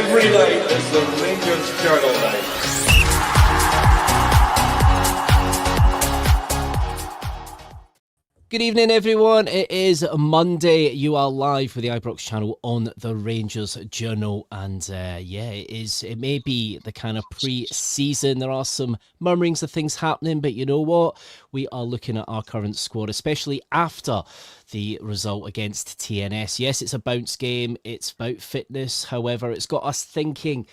every night is the Rangers Journal night. Good evening, everyone. It is Monday. You are live with the Ibrox channel on the Rangers Journal. And it may be the kind of pre-season. There are some murmurings of things happening, but you know what? We are looking at our current squad, especially after the result against TNS. Yes, it's a bounce game. It's about fitness. However, it's got us thinking,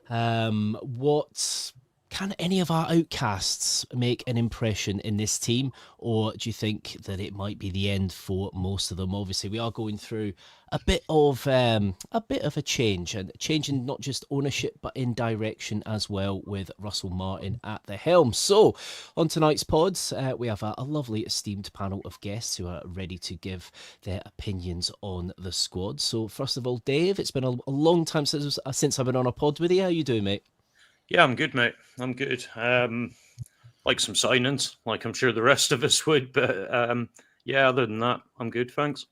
what... Can any of our outcasts make an impression in this team, or do you think that it might be the end for most of them? Obviously, we are going through a bit of a change, and changing not just ownership but in direction as well, with Russell Martin at the helm. So, on tonight's pods, we have a lovely esteemed panel of guests who are ready to give their opinions on the squad. So, first of all, Dave, it's been a long time since I've been on a pod with you. How you doing, mate? Yeah, I'm good, mate. I'm good. Like some signings, like I'm sure the rest of us would, but other than that, I'm good, thanks.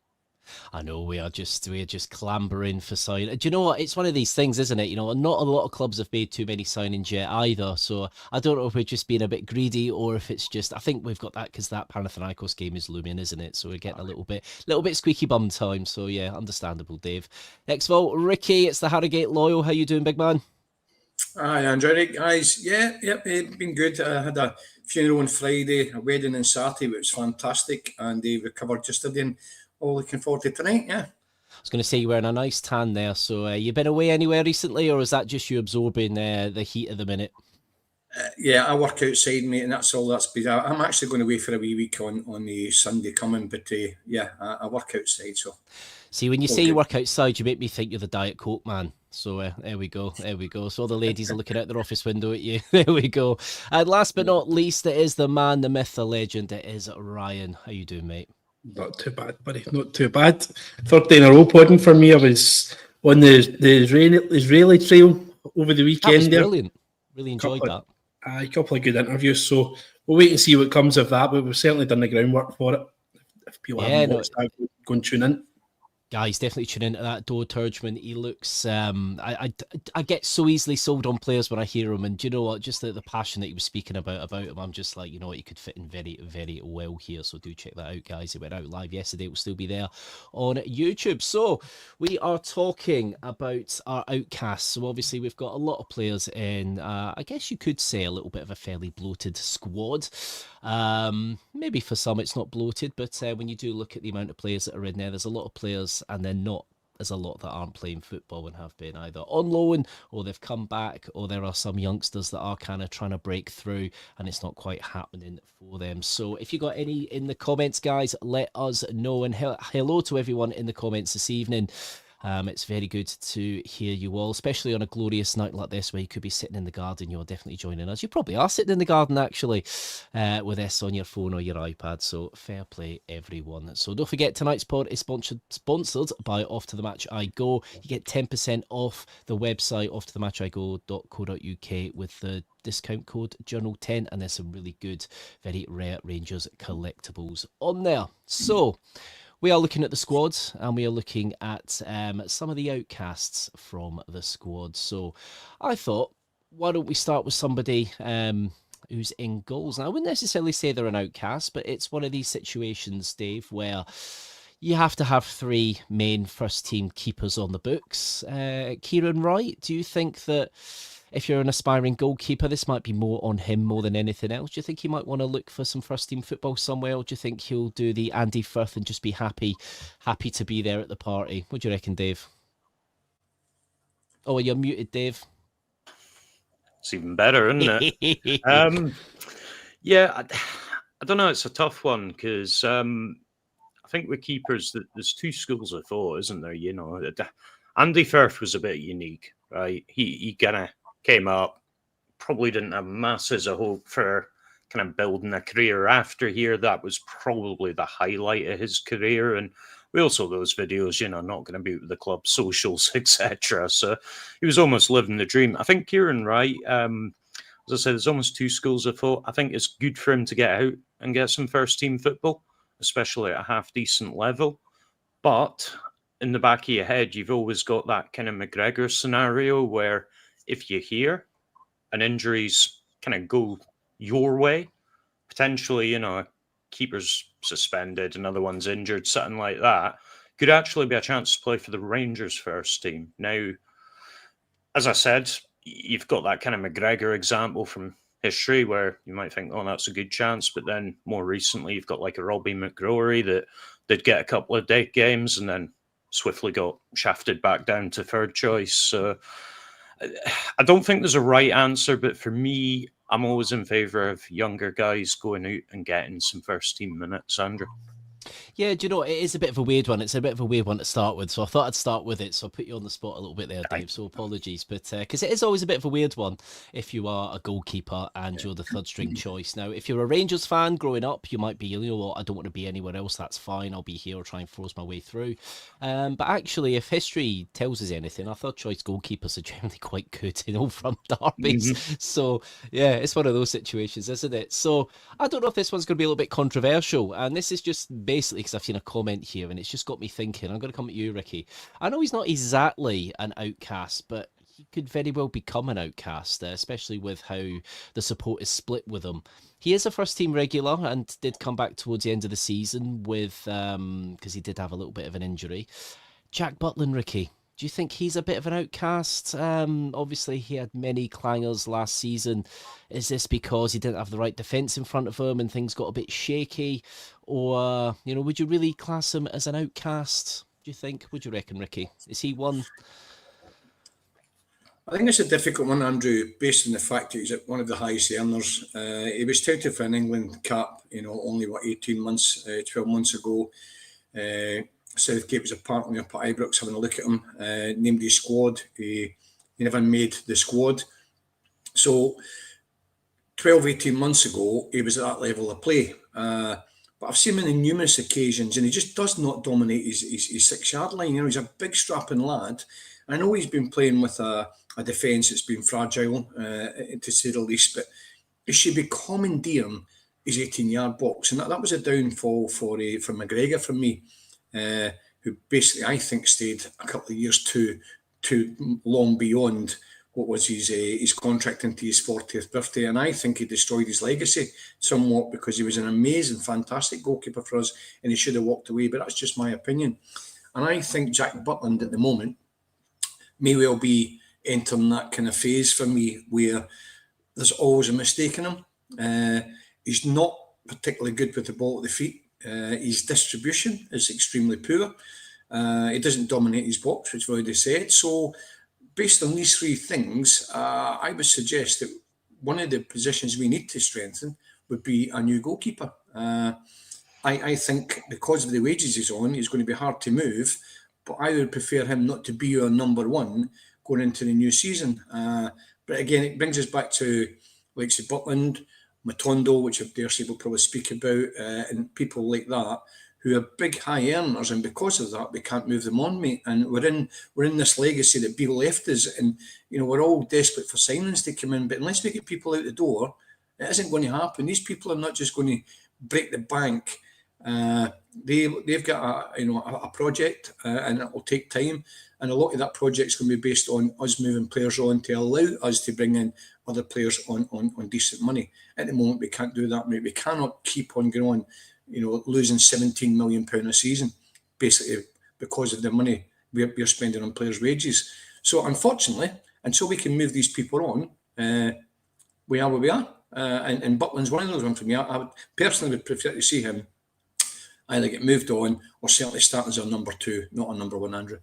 I know we're just clambering for sign. Do you know what? It's one of these things, isn't it? You know, not a lot of clubs have made too many signings yet either. So I don't know if we're just being a bit greedy or if it's just. I think we've got that because that Panathinaikos game is looming, isn't it? So we're getting a little bit squeaky bum time. So yeah, understandable, Dave. Next of all, Ricky, it's the Harrogate Loyal. How you doing, big man? I enjoyed it, guys. It's been good. I had a funeral on Friday, a wedding on Saturday, which was fantastic, and they recovered yesterday. And looking forward to tonight. Yeah. I was going to say you're wearing a nice tan there. So you been away anywhere recently, or is that just you absorbing the heat of the minute? I work outside, mate, and that's all that's been. I'm actually going away for a wee week on the Sunday coming, but I work outside. So, see, when you say you work outside, you make me think you're the Diet Coke man. So there we go. So all the ladies are looking out their office window at you. There we go. And last but not least, it is the man, the myth, the legend. It is Ryan. How you doing, mate? Not too bad, buddy. Not too bad. Third day in a row podding for me. I was on the Israeli trail over the weekend. That was brilliant. Really enjoyed that. A couple of good interviews. So we'll wait and see what comes of that. But we've certainly done the groundwork for it. If people haven't watched that, go and tune in. Guys, definitely tune into that. Doe Turgeman. He looks. I get so easily sold on players when I hear him, and do you know what? Just the passion that he was speaking about him, I'm just like, you know what, he could fit in very, very well here. So do check that out, guys. It went out live yesterday. It will still be there on YouTube. So we are talking about our outcasts. So obviously we've got a lot of players in. I guess you could say a little bit of a fairly bloated squad. Maybe for some it's not bloated, but when you do look at the amount of players that are in there's a lot of players, and then not as a lot that aren't playing football and have been either on loan or they've come back, or there are some youngsters that are kind of trying to break through and it's not quite happening for them. So if you got any in the comments, guys, let us know, and hello to everyone in the comments this evening. It's very good to hear you all, especially on a glorious night like this where you could be sitting in the garden. You're definitely joining us. You probably are sitting in the garden, actually, with this on your phone or your iPad. So fair play, everyone. So don't forget, tonight's pod is sponsored by Off to the Match I Go. You get 10% off the website, offtothematchigo.co.uk, with the discount code Journal10, and there's some really good, very rare Rangers collectibles on there. So we are looking at the squad, and we are looking at some of the outcasts from the squad. So I thought, why don't we start with somebody who's in goals? Now, I wouldn't necessarily say they're an outcast, but it's one of these situations, Dave, where you have to have three main first-team keepers on the books. Kieran Wright, do you think that if you're an aspiring goalkeeper, this might be more on him more than anything else? Do you think he might want to look for some first-team football somewhere, or do you think he'll do the Andy Firth and just be happy to be there at the party? What do you reckon, Dave? Oh, you're muted, Dave. It's even better, isn't it? I don't know. It's a tough one because I think with keepers, there's two schools of thought, isn't there? You know, Andy Firth was a bit unique, right? He kind of came up, probably didn't have masses of hope for kind of building a career after here. That was probably the highlight of his career. And we also those videos, you know, not going to be with the club socials, etc. So he was almost living the dream. I think Kieran Wright, as I said, there's almost two schools of thought. I think it's good for him to get out and get some first team football, especially at a half decent level. But in the back of your head, you've always got that kind of McGregor scenario where if you hear an injury's kind of go your way, potentially, keeper's suspended, another one's injured, something like that, could actually be a chance to play for the Rangers first team. Now, as I said, you've got that kind of McGregor example from history where you might think, oh, that's a good chance. But then more recently, you've got like a Robbie McGrory that did get a couple of day games and then swiftly got shafted back down to third choice. So I don't think there's a right answer, but for me, I'm always in favour of younger guys going out and getting some first team minutes, Andrew. Yeah, do you know, it is a bit of a weird one. It's a bit of a weird one to start with. So I thought I'd start with it. So I put you on the spot a little bit there, Dave. So apologies. But because it is always a bit of a weird one if you are a goalkeeper and you're the third string choice. Now, if you're a Rangers fan growing up, you might be, you know what, I don't want to be anywhere else. That's fine. I'll be here or try and force my way through. But actually, if history tells us anything, our third choice goalkeepers are generally quite good, from derbies. Mm-hmm. So yeah, it's one of those situations, isn't it? So I don't know if this one's going to be a little bit controversial. And this is just basically because I've seen a comment here and it's just got me thinking. I'm going to come at you, Ricky. I know he's not exactly an outcast, but he could very well become an outcast, especially with how the support is split with him. He is a first team regular and did come back towards the end of the season with because he did have a little bit of an injury. Jack Butland, Ricky, do you think he's a bit of an outcast? Obviously, he had many clangers last season. Is this because he didn't have the right defence in front of him and things got a bit shaky? Or, would you really class him as an outcast, do you think? Would you reckon, Ricky? Is he one? I think it's a difficult one, Andrew, based on the fact that he's at one of the highest earners. He was touted for an England cap, only 18 months, 12 months ago. Southgate was apparently up at Ibrox having a look at him, named his squad. He never made the squad. So 12, 18 months ago, he was at that level of play. But I've seen him on numerous occasions and he just does not dominate his 6-yard line. He's a big strapping lad. I know he's been playing with a defence that's been fragile, to say the least, but he should be commandeering his 18-yard box. And that was a downfall for McGregor for me. Who basically I think stayed a couple of years too long beyond what was his contract into his 40th birthday, and I think he destroyed his legacy somewhat because he was an amazing, fantastic goalkeeper for us, and he should have walked away. But that's just my opinion, and I think Jack Butland at the moment may well be entering that kind of phase for me where there's always a mistake in him. He's not particularly good with the ball at the feet. His distribution is extremely poor. He doesn't dominate his box, which I've already said. So, based on these three things, I would suggest that one of the positions we need to strengthen would be a new goalkeeper. I think because of the wages he's on, he's going to be hard to move, but I would prefer him not to be our number one going into the new season. But again, it brings us back to, like say, Butland, Matondo, which I dare say we'll probably speak about, and people like that who are big high earners, and because of that we can't move them on, mate. And we're in this legacy that Beale left us, and we're all desperate for signings to come in, but unless we get people out the door, it isn't going to happen. These people are not just going to break the bank. They've got a project, and it will take time, and a lot of that project is going to be based on us moving players on to allow us to bring in other players on decent money. At the moment, we can't do that, mate. We cannot keep on going on, losing £17 million a season, basically because of the money we're spending on players' wages. So, unfortunately, until we can move these people on, we are where we are. And Butland's one of those ones for me. I would personally prefer to see him either get moved on or certainly start as our number two, not our number one, Andrew.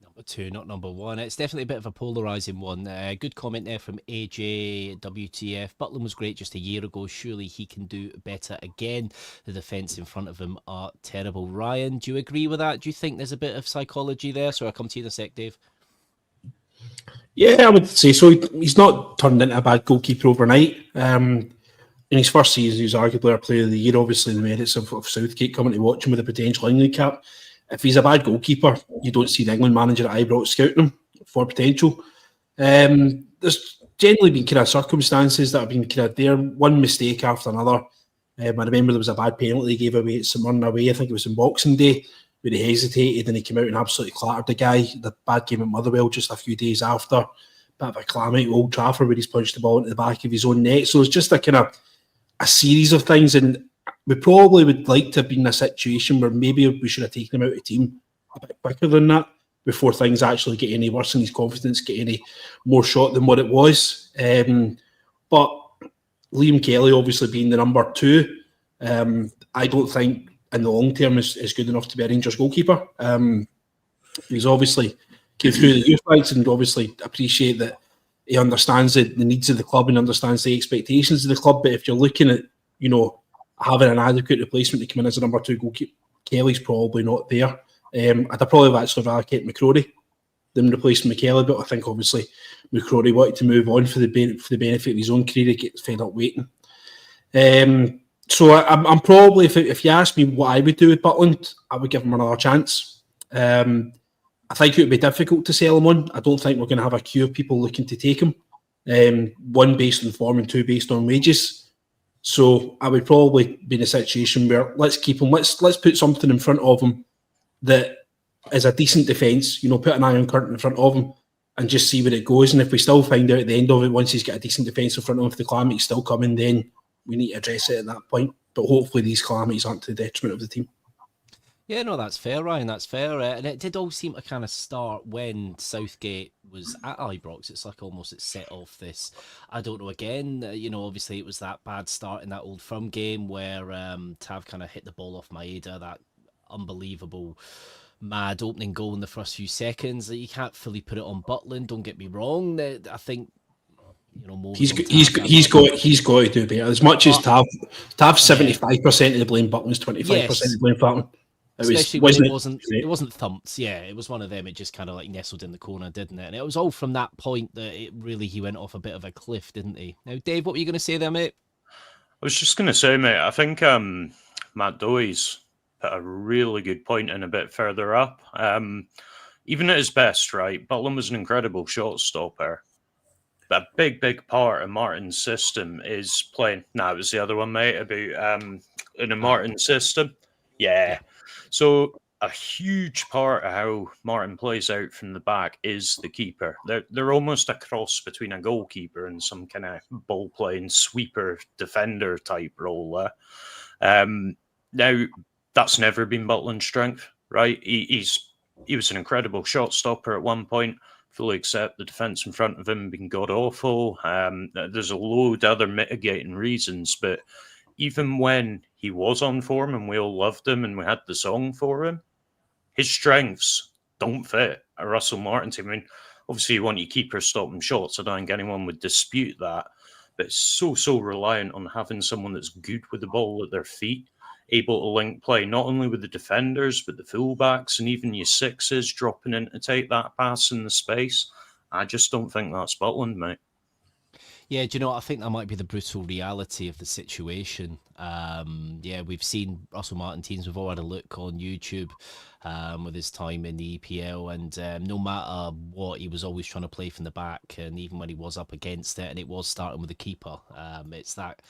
Number two, not number one. It's definitely a bit of a polarising one. Good comment there from AJ WTF. Butland was great just a year ago. Surely he can do better again. The defence in front of him are terrible. Ryan, do you agree with that? Do you think there's a bit of psychology there? So I'll come to you in a sec, Dave. Yeah, I would say so. He's not turned into a bad goalkeeper overnight. In his first season, he was arguably our player of the year. Obviously, the merits of Southgate coming to watch him with a potential England cap. If he's a bad goalkeeper, you don't see the England manager at Ibrox scouting him for potential. There's generally been kind of circumstances that have been kind of there, one mistake after another. I remember there was a bad penalty he gave away at St Mirren away. I think it was in Boxing Day. where he hesitated and he came out and absolutely clattered the guy. The bad game at Motherwell just a few days after. Bit of a calamity at Old Trafford where he's punched the ball into the back of his own net. So it's just a kind of a series of things, and we probably would like to have been in a situation where maybe we should have taken him out of the team a bit quicker than that before things actually get any worse and his confidence get any more shot than what it was. But Liam Kelly obviously being the number 2, I don't think in the long term is good enough to be a Rangers goalkeeper. He's obviously came through the youth ranks and obviously appreciate that he understands the needs of the club and understands the expectations of the club. But if you're looking at, having an adequate replacement to come in as a number 2 goalkeeper, Kelly's probably not there. I'd probably have actually rather kept McCrory than replacing McKelly, but I think obviously McCrory wanted to move on for the benefit of his own career. He gets fed up waiting. So I'm probably, if you ask me what I would do with Butland, I would give him another chance. I think it would be difficult to sell him on. I don't think we're going to have a queue of people looking to take him. 1, based on form, and 2, based on wages. So I would probably be in a situation where let's keep him. Let's put something in front of him that is a decent defence. Put an Iron Curtain in front of him and just see where it goes. And if we still find out at the end of it, once he's got a decent defence in front of him, if the calamity's still coming, then we need to address it at that point. But hopefully these calamities aren't to the detriment of the team. Yeah, no, that's fair, Ryan. That's fair. And it did all seem to kind of start when Southgate was at Ibrox. It's like almost it set off this. I don't know. Again, obviously it was that bad start in that Old Firm game where Tav kind of hit the ball off Maeda, that unbelievable mad opening goal in the first few seconds. You can't fully put it on Butland. Don't get me wrong. I think. He's got to do better. As much as Tav's 75% of the blame, Butland's 25% of the blame Farton. Especially when it wasn't thumped. Yeah, it was one of them. It just kind of like nestled in the corner, didn't it? And it was all from that point that he went off a bit of a cliff, didn't he? Now, Dave, what were you going to say there, mate? I was just going to say, mate, I think Matt Doy's put a really good point in a bit further up. Even at his best, right, Butland was an incredible shot stopper. But a big part of Martin's system is playing. No, it was the other one, mate, about in a Martin system. Yeah. So a huge part of how Martin plays out from the back is the keeper. They're almost a cross between a goalkeeper and some kind of ball-playing sweeper defender type role there. Now, that's never been Butland's strength, right? He was an incredible shot stopper at one point. Fully accept the defence in front of him being god-awful. There's a load of other mitigating reasons, but even when he was on form and we all loved him and we had the song for him, his strengths don't fit a Russell Martin team. I mean, obviously you want your keeper stopping shots. I don't think anyone would dispute that. But it's so reliant on having someone that's good with the ball at their feet, able to link play, not only with the defenders, but the fullbacks and even your sixes dropping in to take that pass in the space. I just don't think that's Butland, mate. Yeah, do you know what? I think that might be the brutal reality of the situation. We've seen Russell Martin teams. We've all had a look on YouTube with his time in the EPL, and no matter what, he was always trying to play from the back. And even when he was up against it, and it was starting with the keeper, it's that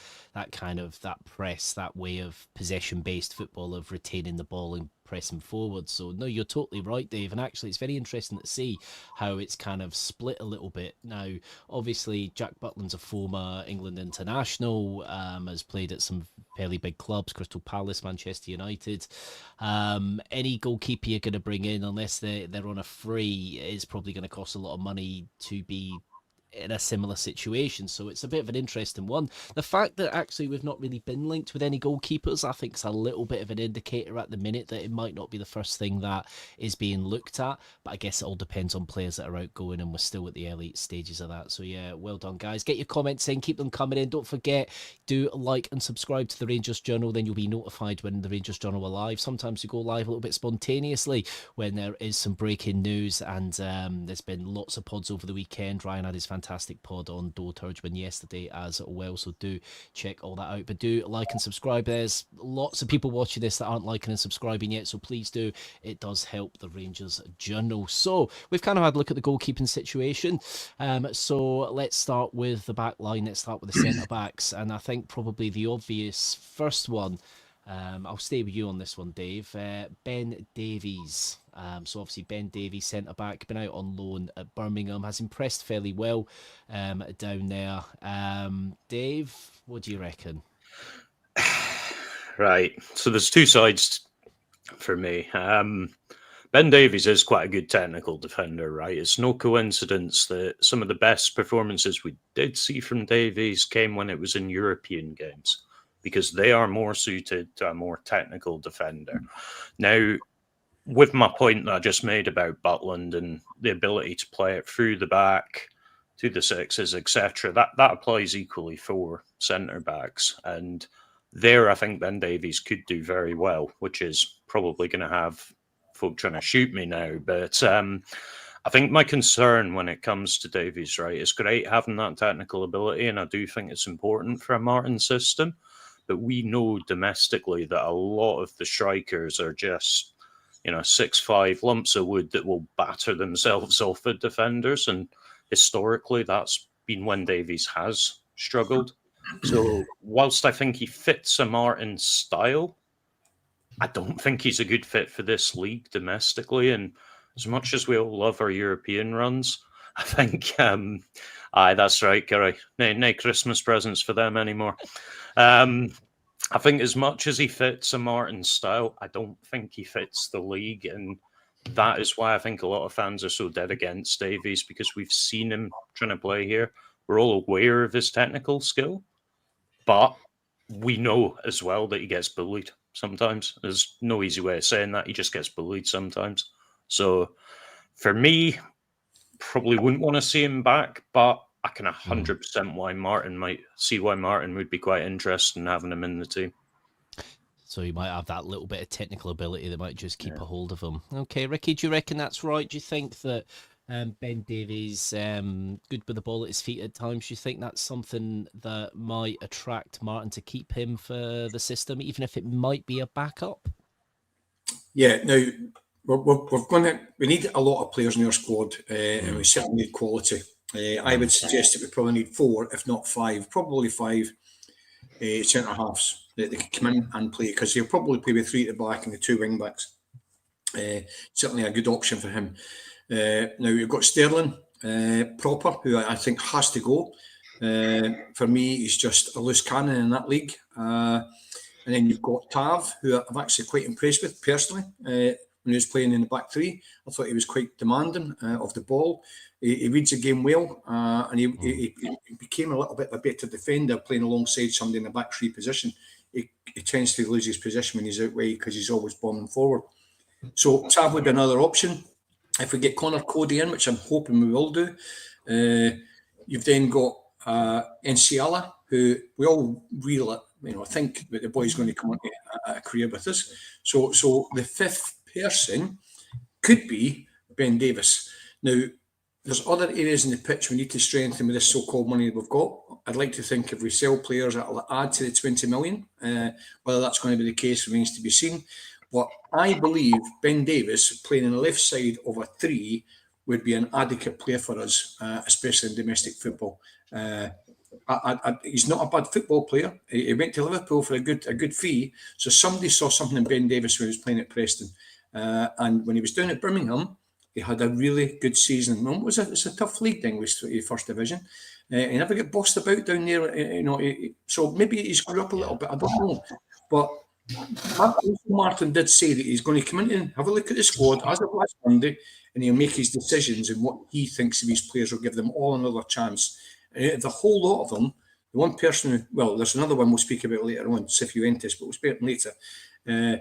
kind of that press, that way of possession-based football of retaining the ball and pressing forward. So no, you're totally right, Dave, and actually it's very interesting to see how it's kind of split a little bit. Now obviously Jack Butland's a former England international, has played at some fairly big clubs, Crystal Palace, Manchester United. Any goalkeeper you're going to bring in, unless they're on a free, is probably going to cost a lot of money to be in a similar situation. So it's a bit of an interesting one. The fact that actually we've not really been linked with any goalkeepers, I think is a little bit of an indicator at the minute that it might not be the first thing that is being looked at. But I guess it all depends on players that are outgoing, and we're still at the early stages of that. So yeah, well done, guys. Get your comments in, keep them coming in. Don't forget, do like and subscribe to the Rangers Journal, then you'll be notified when the Rangers Journal are live. Sometimes we go live a little bit spontaneously when there is some breaking news, and there's been lots of pods over the weekend. Ryan had his fantastic pod on Dole Turgeman yesterday as well, so do check all that out. But do like and subscribe. There's lots of people watching this that aren't liking and subscribing yet, so please do. It does help the Rangers Journal. So we've kind of had a look at the goalkeeping situation. So let's start with the back line. Let's start with the centre backs, and I think probably the obvious first one I'll stay with you on this one, Dave. Ben Davies. So obviously Ben Davies, centre back, been out on loan at Birmingham, has impressed fairly well down there. Dave, what do you reckon? Right. So there's two sides for me. Ben Davies is quite a good technical defender, right? It's no coincidence that some of the best performances we did see from Davies came when it was in European games, because they are more suited to a more technical defender. Now, with my point that I just made about Butland and the ability to play it through the back to the sixes, etc., that applies equally for centre backs. And there, I think Ben Davies could do very well, which is probably going to have folk trying to shoot me now. But I think my concern when it comes to Davies, right, it's great having that technical ability, and I do think it's important for a Martin system. But we know domestically that a lot of the strikers are just, 6'5" lumps of wood that will batter themselves off at defenders. And historically, that's been when Davies has struggled. So whilst I think he fits a Martin style, I don't think he's a good fit for this league domestically. And as much as we all love our European runs, I think, that's right, Kerry. No Christmas presents for them anymore. I think as much as he fits a Martin style, I don't think he fits the league. And that is why I think a lot of fans are so dead against Davies, because we've seen him trying to play here. We're all aware of his technical skill, but we know as well that he gets bullied sometimes. There's no easy way of saying that. He just gets bullied sometimes. So for me, probably wouldn't want to see him back, but I can 100% why Martin would be quite interested in having him in the team. So he might have that little bit of technical ability that might just keep a hold of him. Okay, Ricky, do you reckon that's right? Do you think that Ben Davies good with the ball at his feet at times? Do you think that's something that might attract Martin to keep him for the system, even if it might be a backup? Yeah, now we need a lot of players in our squad, and we certainly need quality. I would suggest that we probably need 4, if not 5, probably 5 centre halves that they can come in and play, because he'll probably play with 3 at the back and the 2 wing backs. Certainly a good option for him. Now we've got Sterling proper, who I think has to go. For me, he's just a loose cannon in that league. And then you've got Tav, who I'm actually quite impressed with personally. When he was playing in the back 3, I thought he was quite demanding of the ball. He reads the game well, and he became a little bit of a better defender playing alongside somebody in the back 3 position. He tends to lose his position when he's out wide because he's always bombing forward. So Tav would be another option. If we get Connor Cody in, which I'm hoping we will do, you've then got Enciala, who we all really, think that the boy's going to come on a career with us. So the 5th person could be Ben Davies. Now, there's other areas in the pitch we need to strengthen with this so-called money we've got. I'd like to think if we sell players, that'll add to the 20 million. Whether that's going to be the case remains to be seen. But I believe Ben Davies playing on the left side of a 3 would be an adequate player for us, especially in domestic football. He's not a bad football player. He went to Liverpool for a good fee. So somebody saw something in Ben Davies when he was playing at Preston. And when he was down at Birmingham, he had a really good season. It's a tough league thing with First Division. He never get bossed about down there. So maybe he's grew up a little bit. I don't know. But Martin did say that he's going to come in and have a look at the squad as of last Monday, and he'll make his decisions and what he thinks of these players will give them all another chance. The whole lot of them, the one person, there's another one we'll speak about later on, Cifuentes, but we'll speak about him later.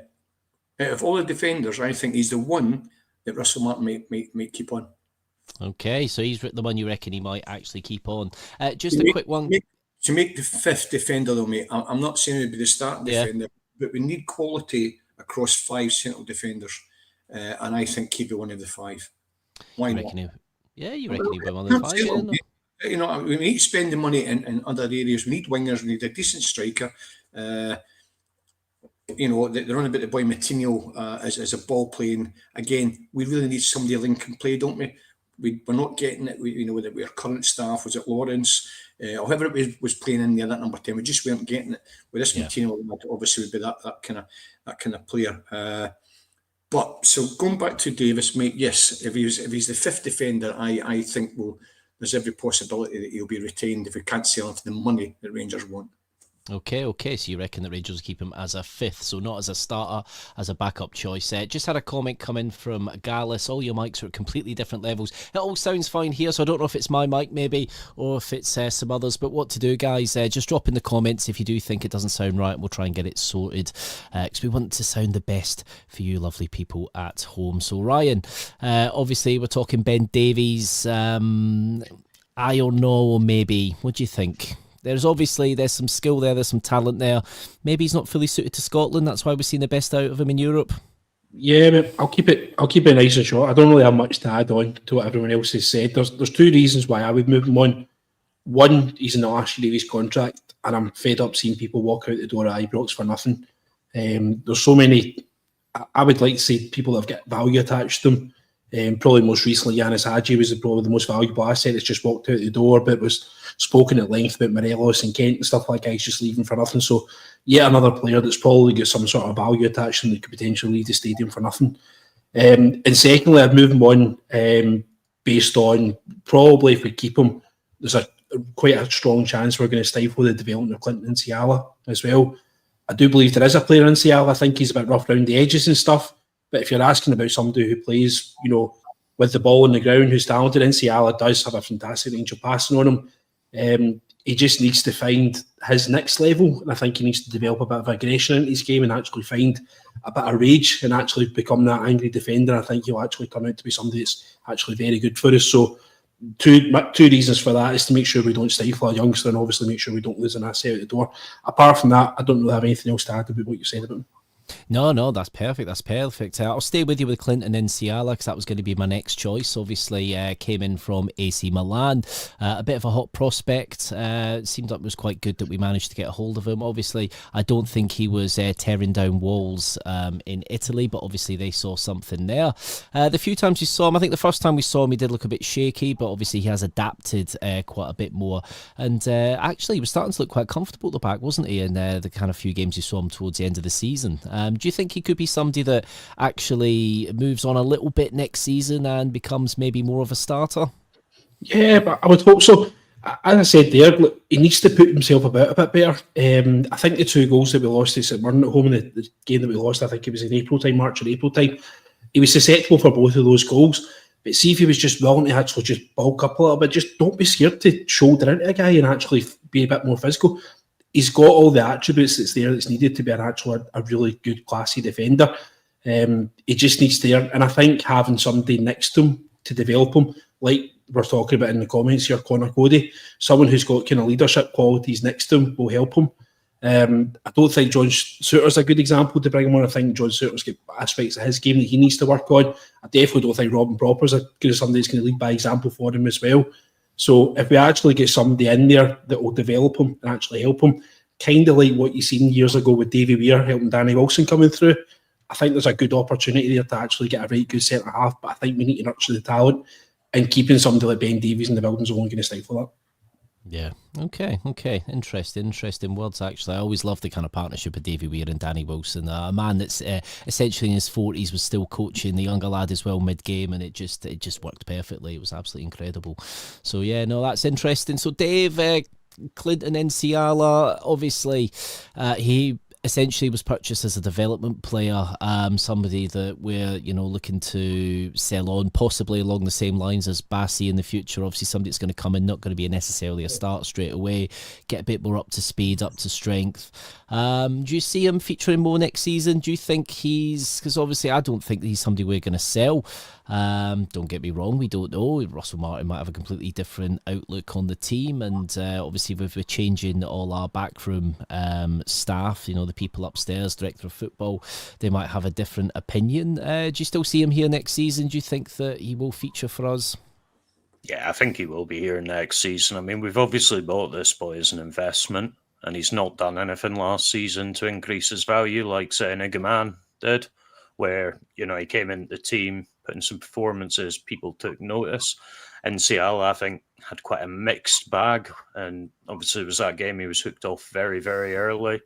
Out of all the defenders, I think he's the one that Russell Martin might keep on. Okay, so he's the one you reckon he might actually keep on. Just a quick one. To make the 5th defender, though, mate, I'm not saying it would be the starting defender, but we need quality across 5 central defenders, and I think he'd be one of the 5. Why not? You reckon he'd be one of the 5? We need to spend the money in other areas. We need wingers. We need a decent striker. They're on about the boy Matinho as a ball playing. Again, we really need somebody link and play, don't we? we're not getting it. With our current staff, was it Lawrence, or whoever it was playing in there, that number 10, we just weren't getting it. With this Martino, obviously would be that kind of player. But so going back to Davis, mate, yes, if he's the fifth defender, I think there's every possibility that he'll be retained if we can't sell him for the money that Rangers want. Okay, so you reckon that Rangers will keep him as a fifth, so not as a starter, as a backup choice. Just had a comment come in from Gallus. All your mics are at completely different levels. It all sounds fine here, so I don't know if it's my mic maybe, or if it's some others, but what to do, guys, just drop in the comments if you do think it doesn't sound right, and we'll try and get it sorted, because we want to sound the best for you lovely people at home. So Ryan, obviously we're talking Ben Davies, I or no, or maybe, what do you think? There's some skill there, there's some talent there. Maybe he's not fully suited to Scotland. That's why we're seeing the best out of him in Europe. Yeah, but I'll keep it nice and short. I don't really have much to add on to what everyone else has said. There's two reasons why I would move him on. One, he's in the last year of his contract, and I'm fed up seeing people walk out the door at Ibrox for nothing. There's so many. I would like to see people that have got value attached to them. Probably most recently, Yanis Hadji was probably the most valuable asset that's just walked out the door, but was spoken at length about Morelos and Kent and stuff like guys just leaving for nothing. So, yeah, another player that's probably got some sort of value attached to him that could potentially leave the stadium for nothing. And secondly, I'd move him on based on probably if we keep him, there's quite a strong chance we're going to stifle the development of Clinton Nsiala as well. I do believe there is a player in Nsiala. I think he's a bit rough around the edges and stuff. But if you're asking about somebody who plays, with the ball on the ground, who's talented, Nsiala does have a fantastic range of passing on him. He just needs to find his next level, and I think he needs to develop a bit of aggression in his game and actually find a bit of rage and actually become that angry defender. I think he'll actually turn out to be somebody that's actually very good for us. So two reasons for that is to make sure we don't stifle a youngster and obviously make sure we don't lose an asset out the door. Apart from that, I don't really have anything else to add about what you said about him. No, that's perfect. I'll stay with you with Clinton Nsiala because that was going to be my next choice. Obviously, came in from AC Milan, a bit of a hot prospect. It seemed like it was quite good that we managed to get a hold of him. Obviously, I don't think he was tearing down walls in Italy, but obviously they saw something there. The few times you saw him, I think the first time we saw him, he did look a bit shaky, but obviously he has adapted quite a bit more. And actually, he was starting to look quite comfortable at the back, wasn't he, in the kind of few games you saw him towards the end of the season. Do you think he could be somebody that actually moves on a little bit next season and becomes maybe more of a starter? Yeah, but I would hope so. As I said there, look, he needs to put himself about a bit better. I think the two goals that we lost to St Mirren at home in the game that we lost, I think it was in March or April time, he was susceptible for both of those goals. But see if he was just willing to actually just bulk up a little bit, just don't be scared to shoulder into a guy and actually be a bit more physical. He's got all the attributes that's needed to be a really good, classy defender. He just needs to, and I think having somebody next to him to develop him, like we're talking about in the comments here, Connor Cody, someone who's got kind of leadership qualities next to him will help him. I don't think John Souttar's a good example to bring him on. I think John Souttar's got aspects of his game that he needs to work on. I definitely don't think Robin Propper's somebody that's going to lead by example for him as well. So if we actually get somebody in there that will develop him and actually help him, kind of like what you seen years ago with Davy Weir helping Danny Wilson coming through, I think there's a good opportunity there to actually get a right good centre half. But I think we need to nurture the talent, and keeping somebody like Ben Davies in the building's only going to stifle that. Yeah. Okay. Interesting words, actually. I always loved the kind of partnership of Davy Weir and Danny Wilson. A man that's essentially in his 40s was still coaching the younger lad as well mid-game, and it just worked perfectly. It was absolutely incredible. So, yeah, no, that's interesting. So, Dave, Clinton Nsiala, obviously, he essentially was purchased as a development player, somebody that we're looking to sell on, possibly along the same lines as Bassi in the future. Obviously somebody that's going to come in, not going to be necessarily a start straight away, get a bit more up to speed, up to strength. Do you see him featuring more next season? Do you think because obviously I don't think he's somebody we're going to sell. Don't get me wrong, we don't know. Russell Martin might have a completely different outlook on the team, and obviously we're changing all our backroom staff, the people upstairs, director of football, they might have a different opinion. Do you still see him here next season? Do you think that he will feature for us? Yeah, I think he will be here next season. I mean, we've obviously bought this boy as an investment, and he's not done anything last season to increase his value like, say, Nigaman did. where, you know, he came into the team, putting some performances, people took notice. NCL, I think, had quite a mixed bag, and obviously it was that game he was hooked off very, very early.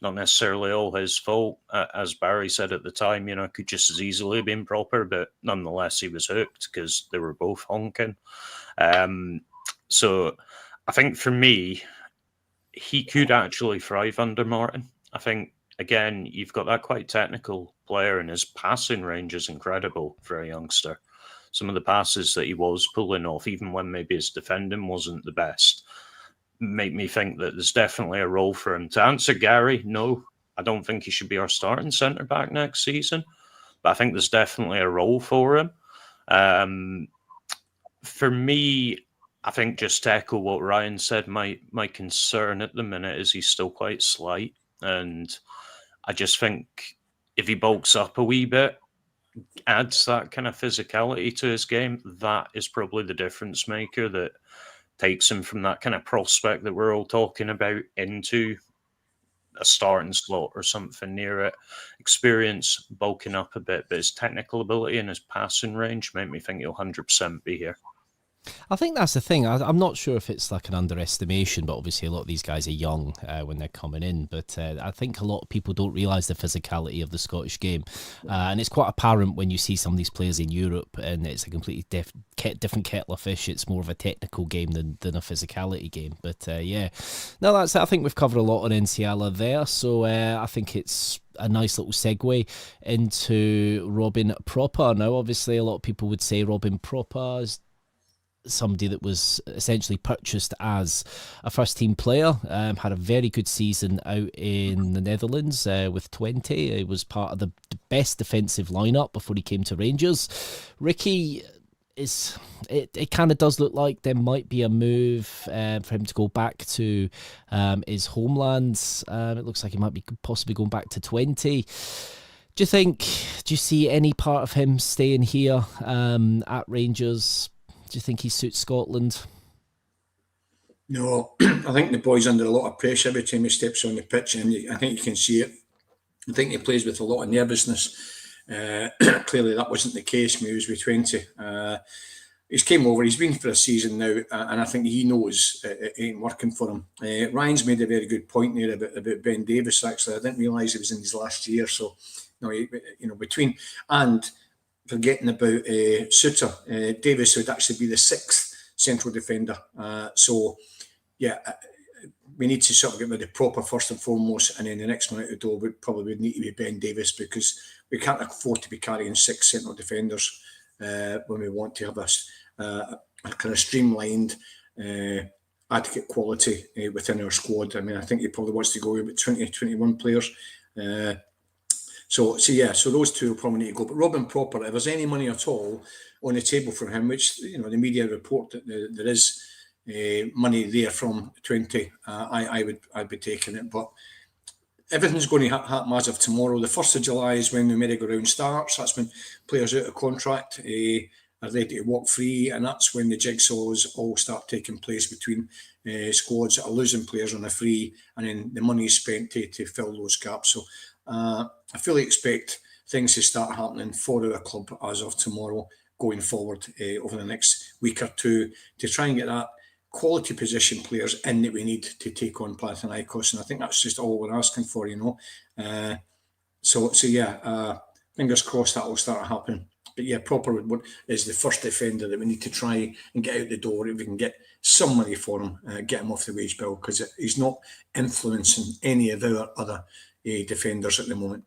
Not necessarily all his fault, as Barry said at the time. You know, could just as easily have been Proper, but nonetheless he was hooked because they were both honking. So I think for me, he could actually thrive under Martin. I think, again, you've got that quite technical player, and his passing range is incredible for a youngster. Some of the passes that he was pulling off, even when maybe his defending wasn't the best, make me think that there's definitely a role for him. To answer Gary, no, I don't think he should be our starting centre-back next season, but I think there's definitely a role for him. For me, I think, just to echo what Ryan said, my concern at the minute is he's still quite slight, and I just think if he bulks up a wee bit, adds that kind of physicality to his game, that is probably the difference maker that takes him from that kind of prospect that we're all talking about into a starting slot or something near it. Experience bulking up a bit, but his technical ability and his passing range make me think he'll 100% be here. I think that's the thing. I'm not sure if it's like an underestimation, but obviously a lot of these guys are young when they're coming in. But I think a lot of people don't realise the physicality of the Scottish game. And it's quite apparent when you see some of these players in Europe, and it's a completely different kettle of fish. It's more of a technical game than a physicality game. But yeah, no, that's it. I think we've covered a lot on NCL there. So I think it's a nice little segue into Robin Proper. Now, obviously, a lot of people would say Robin Proper is somebody that was essentially purchased as a first-team player, had a very good season out in the Netherlands with 20. He was part of the best defensive lineup before he came to Rangers. Ricky, it kind of does look like there might be a move for him to go back to his homeland. It looks like he might be possibly going back to 20. Do you see any part of him staying here at Rangers? Do you think he suits Scotland? No, I think the boy's under a lot of pressure every time he steps on the pitch, and I think you can see it. I think he plays with a lot of nervousness. Clearly, that wasn't the case when he was with 20. He's came over, he's been for a season now, and I think he knows it ain't working for him. Ryan's made a very good point there about Ben Davis, actually. I didn't realise he was in his last year, so between and forgetting about Suter, Davis would actually be the 6th central defender. We need to sort of get rid of Proper first and foremost, and then the next one out the door would probably need to be Ben Davis, because we can't afford to be carrying 6 central defenders when we want to have a kind of streamlined, adequate quality within our squad. I mean, I think he probably wants to go with 20, 21 players. So those two will probably need to go. But Robin Proper, if there's any money at all on the table for him, which the media report that there is money there from 20, I'd be taking it. But everything's going to happen as of tomorrow. The 1st of July is when the merry-go-round starts. That's when players out of contract are ready to walk free, and that's when the jigsaws all start taking place between squads that are losing players on a free, and then the money is spent to fill those gaps. So I fully expect things to start happening for our club as of tomorrow, going forward over the next week or two, to try and get that quality position players in that we need to take on Panathinaikos. And I think that's just all we're asking for, fingers crossed that will start happening. But yeah, Proper is the first defender that we need to try and get out the door. If we can get some money for him, get him off the wage bill, because he's not influencing any of our other defenders at the moment.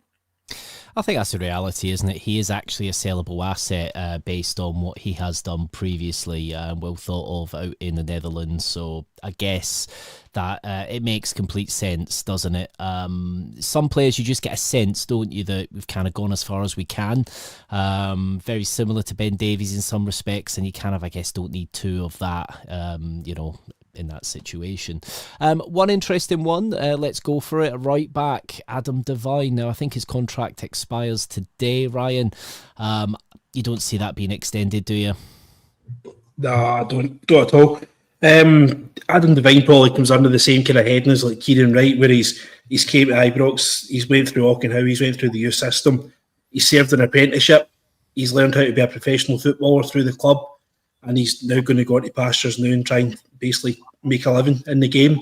I think that's the reality, isn't it? He is actually a sellable asset based on what he has done previously, well thought of out in the Netherlands. So I guess that it makes complete sense, doesn't it? Some players, you just get a sense, don't you, that we've kind of gone as far as we can. Very similar to Ben Davies in some respects, and you kind of, I guess, don't need two of that, in that situation. One interesting one, let's go for it. Right back, Adam Devine. Now, I think his contract expires today, Ryan. You don't see that being extended, do you? No, I don't at all. Adam Devine probably comes under the same kind of heading as like Kieran Wright, where he's came to Ibrox, he's went through Auchenhow, he's went through the youth system. He served an apprenticeship. He's learned how to be a professional footballer through the club, and he's now going to go into pastures now and try and basically make a living in the game.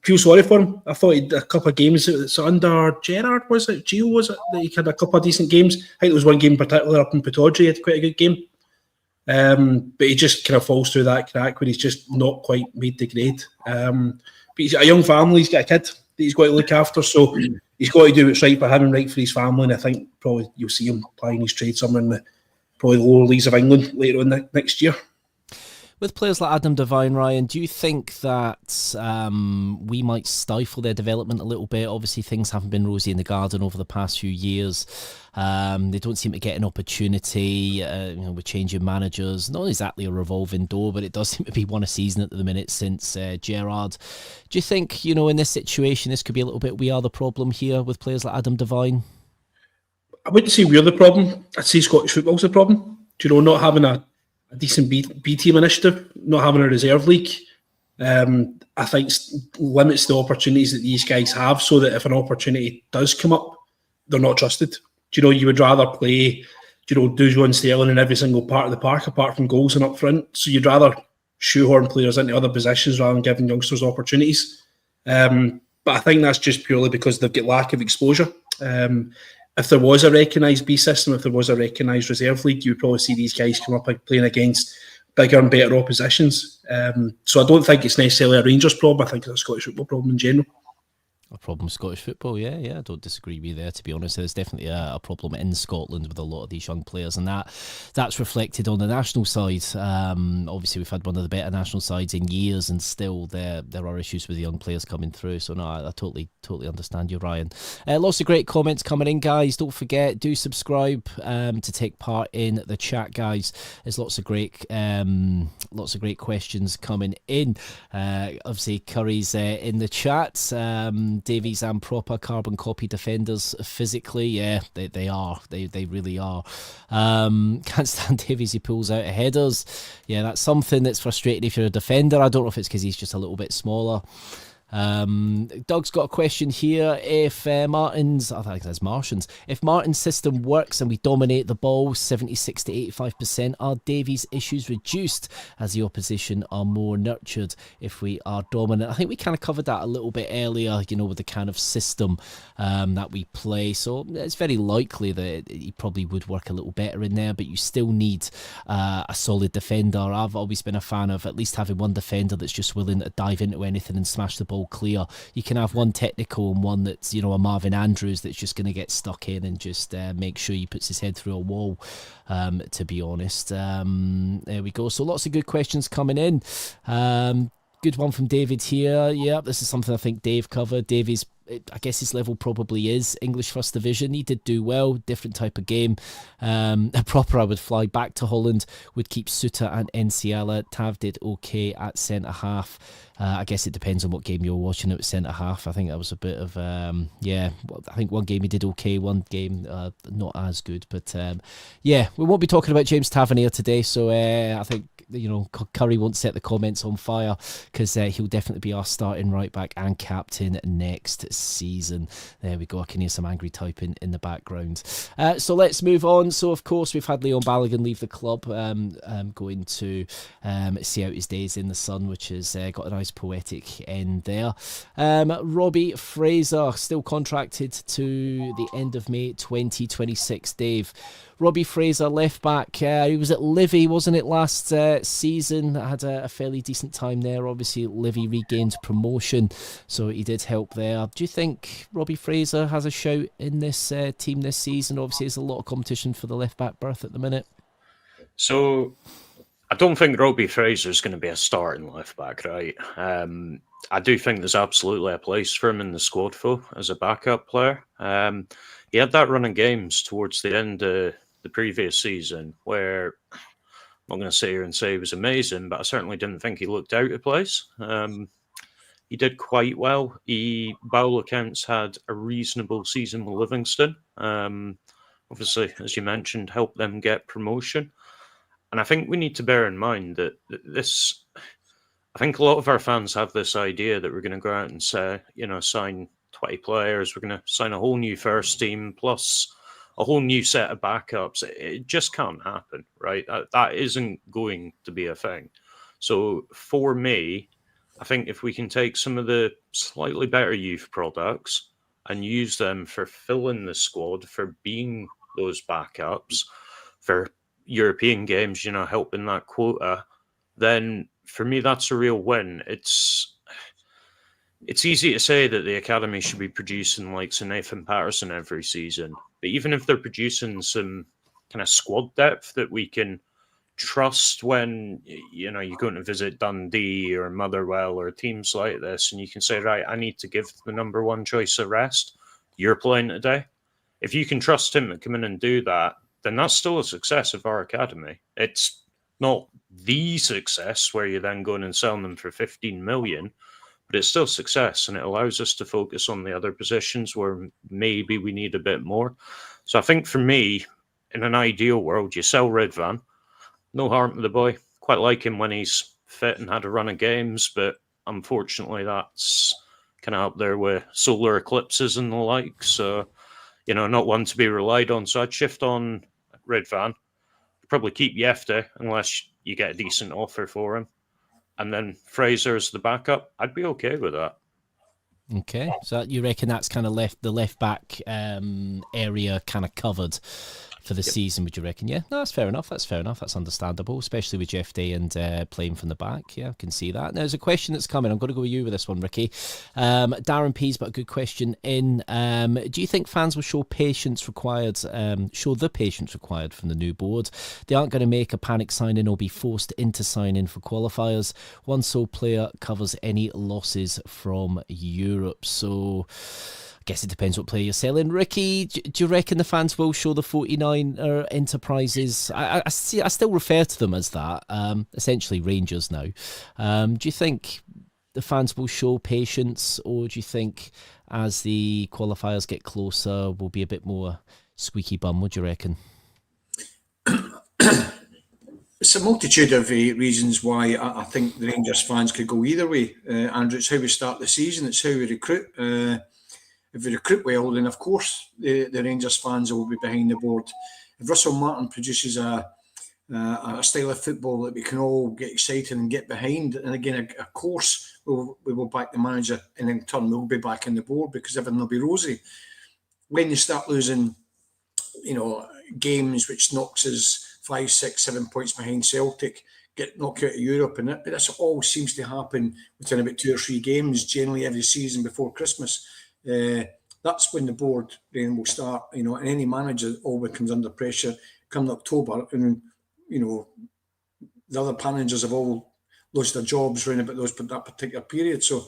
Feel sorry for him. I thought he'd a couple of games. It's under Gerrard, was it? Gio, was it? That he had a couple of decent games. I think there was one game in particular up in Pittodrie. He had quite a good game. But he just kind of falls through that crack where he's just not quite made the grade. But he's got a young family. He's got a kid that he's got to look after. So he's got to do what's right for him and right for his family. And I think probably you'll see him plying his trade somewhere in probably the lower leagues of England later on next year. With players like Adam Devine, Ryan, do you think that we might stifle their development a little bit? Obviously, things haven't been rosy in the garden over the past few years. They don't seem to get an opportunity. With changing managers, not exactly a revolving door, but it does seem to be one a season at the minute since Gerrard. Do you think, in this situation, this could be a little bit we are the problem here with players like Adam Devine? I wouldn't say we're the problem. I'd say Scottish football's the problem. Not having a decent B team initiative, not having a reserve league, I think limits the opportunities that these guys have, so that if an opportunity does come up, they're not trusted. You would rather play, Dujo and Sterling in every single part of the park, apart from goals and up front. So you'd rather shoehorn players into other positions rather than giving youngsters opportunities. But I think that's just purely because they've got lack of exposure. If there was a recognised B system, if there was a recognised reserve league, you would probably see these guys come up playing against bigger and better oppositions. So I don't think it's necessarily a Rangers problem. I think it's a Scottish football problem in general. A problem with Scottish football, yeah, I don't disagree with you there, to be honest. There's definitely a problem in Scotland with a lot of these young players, and that's reflected on the national side. Obviously, we've had one of the better national sides in years, and still there are issues with the young players coming through. So no, I totally understand you, Ryan. Lots of great comments coming in, guys. Don't forget, do subscribe to take part in the chat, guys. There's lots of great questions coming in. Obviously, Curry's in the chat. Davies and proper carbon copy defenders physically, yeah, they are. They really are. Can't stand Davies, he pulls out headers. Yeah, that's something that's frustrating if you're a defender. I don't know if it's because he's just a little bit smaller. Doug's got a question here. If Martin's system works and we dominate the ball 76 to 85%, are Davies' issues reduced as the opposition are more nurtured if we are dominant? I think we kind of covered that a little bit earlier, with the kind of system that we play. So it's very likely that he probably would work a little better in there, but you still need a solid defender. I've always been a fan of at least having one defender that's just willing to dive into anything and smash the ball clear. You can have one technical and one that's a Marvin Andrews that's just going to get stuck in and just make sure he puts his head through a wall, to be honest. There we go. So lots of good questions coming in. Good one from David here. Yeah, this is something I think Dave covered. Davies, I guess his level probably is English First Division. He did do well, different type of game. A proper, I would fly back to Holland, would keep Suter and Enciala. Tav did okay at centre-half. I guess it depends on what game you're watching at centre-half. I think that was a bit of, I think one game he did okay, one game not as good. But we won't be talking about James Tavernier today, so I think Curry won't set the comments on fire, because he'll definitely be our starting right back and captain next season. There we go. I can hear some angry typing in the background. So let's move on. So of course we've had Leon Balogun leave the club, going to see out his days in the sun, which has got a nice poetic end there. Robbie Fraser still contracted to the end of May 2026. Dave, Robbie Fraser, left back. He was at Livy, wasn't it, last season? Had a fairly decent time there. Obviously, Livy regained promotion, so he did help there. Do you think Robbie Fraser has a shout in this team this season? Obviously, there's a lot of competition for the left back berth at the minute. So, I don't think Robbie Fraser is going to be a starting left back, right? I do think there's absolutely a place for him in the squad, though, as a backup player. He had that run of games towards the end of the previous season where I'm not going to sit here and say he was amazing, but I certainly didn't think he looked out of place. He did quite well. He, by all accounts, had a reasonable season with Livingston. Obviously, as you mentioned, helped them get promotion. And I think we need to bear in mind that this, I think a lot of our fans have this idea that we're going to go out and say, sign 20 players, we're going to sign a whole new first team, plus a whole new set of backups. It just can't happen, right? That isn't going to be a thing. So for me, I think if we can take some of the slightly better youth products and use them for filling the squad, for being those backups, for European games, helping that quota, then for me, that's a real win. It's easy to say that the academy should be producing like Sir Nathan Patterson every season, but even if they're producing some kind of squad depth that we can trust when you're going to visit Dundee or Motherwell or teams like this, and you can say, right, I need to give the number one choice a rest. You're playing today. If you can trust him to come in and do that, then that's still a success of our academy. It's not the success where you're then going and selling them for 15 million, but it's still success, and it allows us to focus on the other positions where maybe we need a bit more. So I think for me, in an ideal world, you sell Ridvan. No harm to the boy. Quite like him when he's fit and had a run of games, but unfortunately that's kind of up there with solar eclipses and the like. So, not one to be relied on. So I'd shift on Ridvan. Probably keep Yefte unless you get a decent offer for him. And then Fraser as the backup. I'd be okay with that. Okay, so you reckon that's kind of the left back area kind of covered for the season, would you reckon? Yeah, no, that's fair enough. That's understandable, especially with Jeff Day and playing from the back. Yeah, I can see that. Now, there's a question that's coming. I'm going to go with you with this one, Ricky. Darren P's, but a good question in. Do you think fans will show the patience required from the new board? They aren't going to make a panic sign-in or be forced into sign-in for qualifiers. One sole player covers any losses from Europe. So I guess it depends what player you're selling. Ricky, do you reckon the fans will show the 49 Enterprises? I still refer to them as that, essentially Rangers now. Do you think the fans will show patience, or do you think as the qualifiers get closer, we'll be a bit more squeaky bum? What do you reckon? It's a multitude of reasons why I think the Rangers fans could go either way, Andrew. It's how we start the season. It's how we recruit. If we recruit well, then of course the Rangers fans will be behind the board. If Russell Martin produces a style of football that we can all get excited and get behind, and again, of course, we will back the manager, and in turn we'll be back in the board because everything will be rosy. When you start losing, games which knocks us 5, 6, 7 points behind Celtic, get knocked out of Europe, but this all seems to happen within about 2 or 3 games, generally every season before Christmas. That's when the board then will start, and any manager always comes under pressure come October, and the other managers have all lost their jobs around about that particular period. So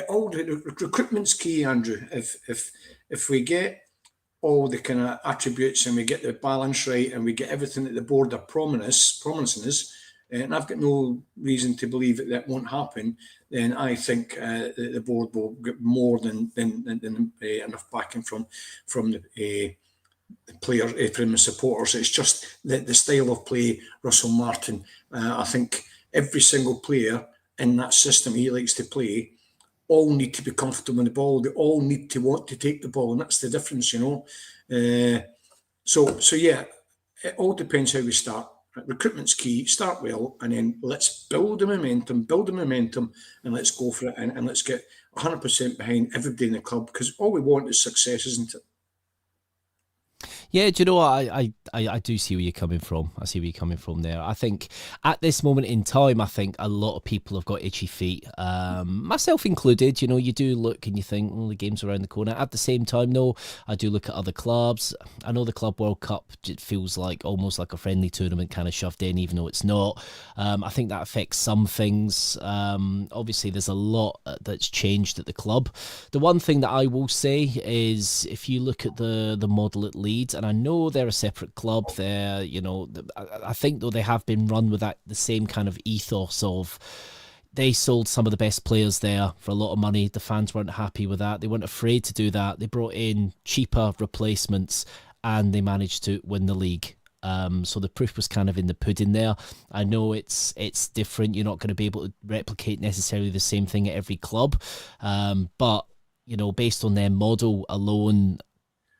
all the recruitment's key, Andrew. If we get all the kind of attributes and we get the balance right and we get everything that the board are promising us, and I've got no reason to believe that won't happen, then I think the board will get more than enough backing from the players, from the supporters. It's just the style of play, Russell Martin. I think every single player in that system he likes to play all need to be comfortable in the ball. They all need to want to take the ball, and that's the difference, So yeah, it all depends how we start. Recruitment's key. Start well, and then let's build the momentum, and let's go for it, and let's get 100% behind everybody in the club, because all we want is success, isn't it? Yeah, do you know what? I do see where you're coming from. I see where you're coming from there. I think at this moment in time, I think a lot of people have got itchy feet, myself included. You do look and you think, the game's around the corner. At the same time, though, I do look at other clubs. I know the Club World Cup feels like almost like a friendly tournament kind of shoved in, even though it's not. I think that affects some things. Obviously, there's a lot that's changed at the club. The one thing that I will say is if you look at the model at Leeds, and I know they're a separate club, I think though they have been run with the same kind of ethos of they sold some of the best players there for a lot of money. The fans weren't happy with that. They weren't afraid to do that. They brought in cheaper replacements and they managed to win the league. So the proof was kind of in the pudding there. I know it's different. You're not going to be able to replicate necessarily the same thing at every club. But, based on their model alone,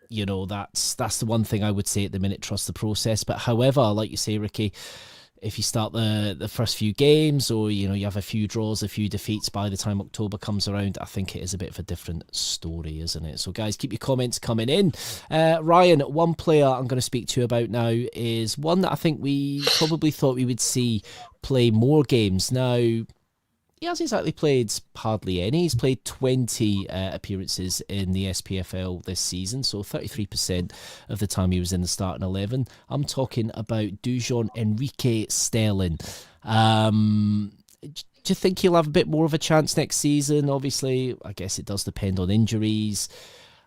you know, that's the one thing I would say at the minute, trust the process. But however, like you say, Ricky, if you start the first few games, or you know, you have a few draws, a few defeats by the time October comes around, I think it is a bit of a different story, isn't it? So guys, keep your comments coming in. Ryan, one player I'm going to speak to you about now is one that I think we probably thought we would see play more games. Now, he hasn't exactly played hardly any. He's played 20 appearances in the SPFL this season, so 33% of the time he was in the starting 11. I'm talking about Dujon Enrique Sterling. Do you think he'll have a bit more of a chance next season? Obviously, I guess it does depend on injuries.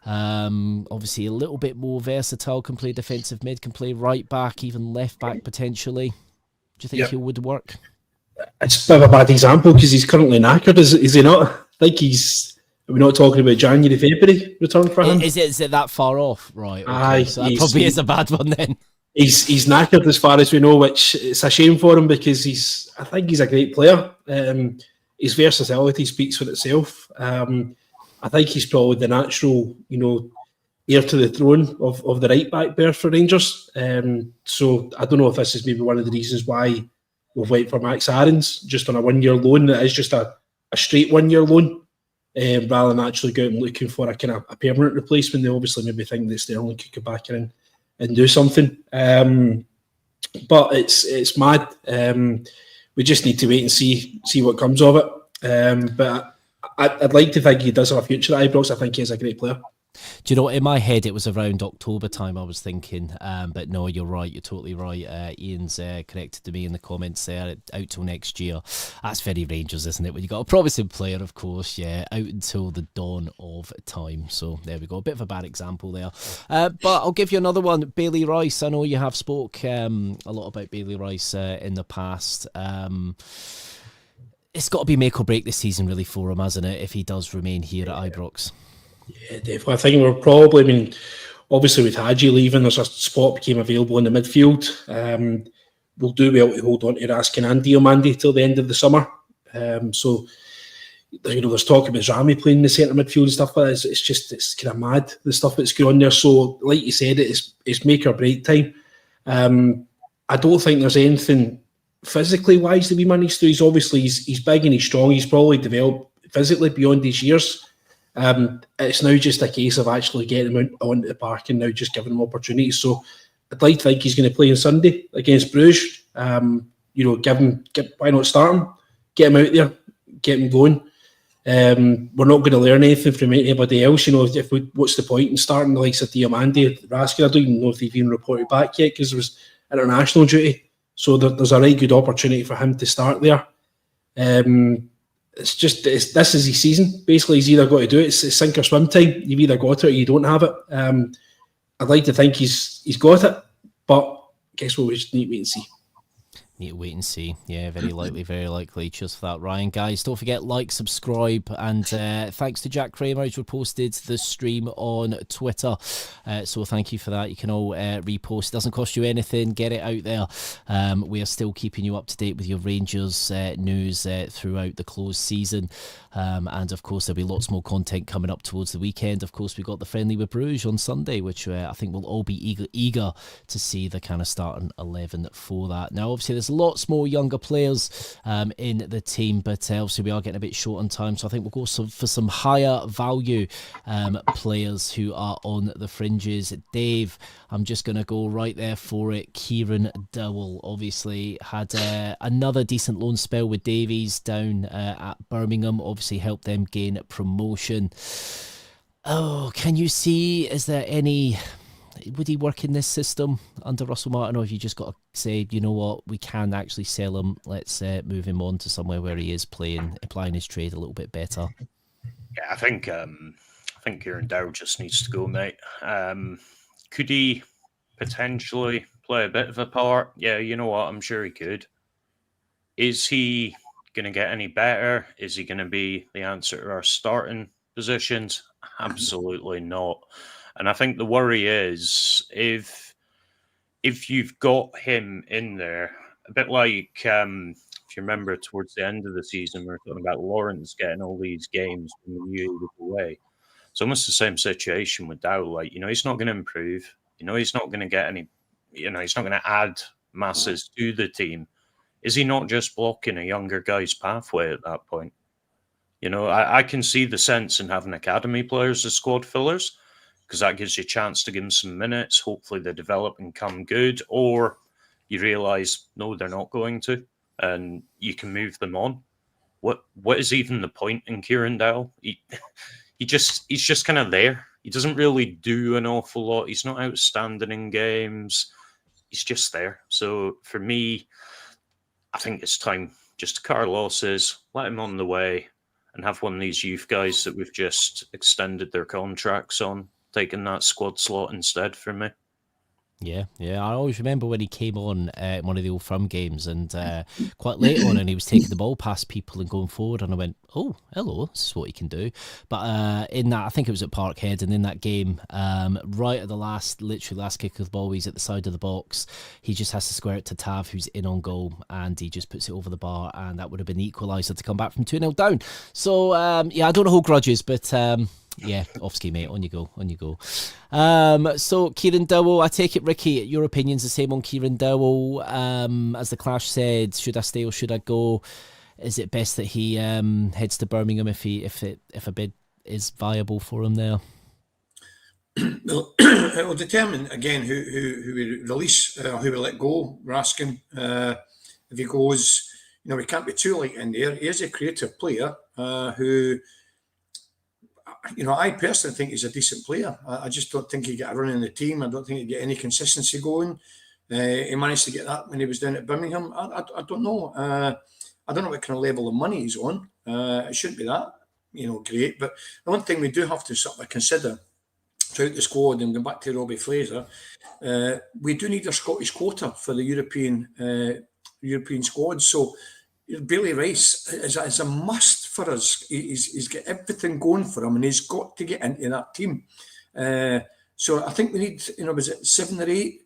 Obviously, a little bit more versatile, can play defensive mid, can play right back, even left back potentially. Do you think he would work? It's a bit of a bad example because he's currently knackered, is he not? I think we're not talking about January, February return for him. Is it that far off? Right. Okay. Aye, so that probably is a bad one then. He's knackered as far as we know, which it's a shame for him because I think he's a great player. His versatility speaks for itself. I think he's probably the natural, you know, heir to the throne of the right back berth for Rangers. So I don't know if this is maybe one of the reasons why we've went for Max Aarons just on a 1 year loan. That is just a straight 1 year loan, rather than actually go out and looking for a kind of a permanent replacement. They obviously maybe think that Sterling could go back in and do something. But it's mad. We just need to wait and see what comes of it. But I'd like to think he does have a future at Ibrox. I think he's a great player. Do you know, in my head it was around October time I was thinking, but no, you're right, you're totally right. Ian's connected to me in the comments there, out till next year. That's very Rangers, isn't it? When you got a promising player, of course, out until the dawn of time. So there we go, a bit of a bad example there. But I'll give you another one, Bailey Rice. I know you have spoke a lot about Bailey Rice in the past. It's got to be make or break this season really for him, hasn't it, if he does remain here at Ibrox? Yeah, definitely. I think we're probably, obviously with Hadji leaving, there's a spot became available in the midfield. We'll do well to hold on to Raskin and Diomande till the end of the summer. So, you know, there's talk about Rami playing the centre midfield and stuff like that. It's kind of mad, the stuff that's going on there. So, like you said, it's make or break time. I don't think there's anything physically wise that we managed to do. He's big and he's strong. He's probably developed physically beyond his years. It's now just a case of actually getting him onto the park and now just giving him opportunities. So I'd like to think he's going to play on Sunday against Bruges. You know, why not start him? Get him out there, get him going. We're not going to learn anything from anybody else. You know, what's the point in starting the likes of Diomande, Raskin? I don't even know if they've even reported back yet because there was international duty. So there's a right good opportunity for him to start there. This is his season. Basically, he's either got to do it. It's sink or swim time. You've either got it or you don't have it. I'd like to think he's got it, but guess what? We just need to wait and see. Need to wait and see. Yeah, very likely. Cheers for that, Ryan. Guys, don't forget, like, subscribe, and thanks to Jack Kramer who's reposted the stream on Twitter. So thank you for that. You can all repost. It doesn't cost you anything. Get it out there. We are still keeping you up to date with your Rangers news throughout the closed season. And of course, there'll be lots more content coming up towards the weekend. Of course, we've got the friendly with Bruges on Sunday, which I think we'll all be eager to see the kind of starting 11 for that. Now, obviously, there's lots more younger players in the team, but obviously we are getting a bit short on time, so I think we'll go for some higher value players who are on the fringes. Dave, I'm just going to go right there for it. Kieran Dowell obviously had another decent loan spell with Davies down at Birmingham, obviously helped them gain promotion. Oh, can you see, is there any... Would he work in this system under Russell Martin, or have you just got to say, you know what, we can actually sell him, let's move him on to somewhere where he is applying his trade a little bit better? Yeah, I think Kieran Dowell just needs to go, mate. Could he potentially play a bit of a part? Yeah, you know what, I'm sure he could. Is he going to get any better? Is he going to be the answer to our starting positions? Absolutely not. And I think the worry is if you've got him in there, a bit like if you remember towards the end of the season, we were talking about Lawrence getting all these games when we knew he was away. It's almost the same situation with Dow. Like, he's not going to improve. He's not going to get any, he's not going to add masses to the team. Is he not just blocking a younger guy's pathway at that point? I can see the sense in having academy players as squad fillers, because that gives you a chance to give them some minutes. Hopefully they develop and come good, or you realise, no, they're not going to, and you can move them on. What is even the point in Kieran Dowell? He's just kind of there. He doesn't really do an awful lot. He's not outstanding in games. He's just there. So for me, I think it's time just to cut our losses, let him on the way, and have one of these youth guys that we've just extended their contracts on, taking that squad slot instead for me. Yeah. I always remember when he came on in one of the Old Firm games, and quite late on, and he was taking the ball past people and going forward, and I went, oh, hello, this is what he can do. But in that, I think it was at Parkhead, and in that game, right at the last kick of the ball, he's at the side of the box. He just has to square it to Tav, who's in on goal, and he just puts it over the bar, and that would have been the equaliser to come back from 2-0 down. So, I don't hold grudges, but... yeah, off ski, mate. On you go. So Kieran Dowell, I take it, Ricky, your opinion's the same on Kieran Dowell. As the Clash said, should I stay or should I go? Is it best that he heads to Birmingham if a bid is viable for him there? Well, it will determine again who we release, who we let go. Raskin, if he goes, we can't be too light in there. He is a creative player who. I personally think he's a decent player. I just don't think he get a run in the team. I don't think he get any consistency going. He managed to get that when he was down at Birmingham. I don't know. I don't know what kind of level of money he's on. It shouldn't be that, great. But the one thing we do have to sort of consider throughout the squad, and going back to Robbie Fraser, we do need a Scottish quota for the European squad. So Bailey Rice is a must for us. He's got everything going for him, and he's got to get into that team. So I think we need, was it 7 or 8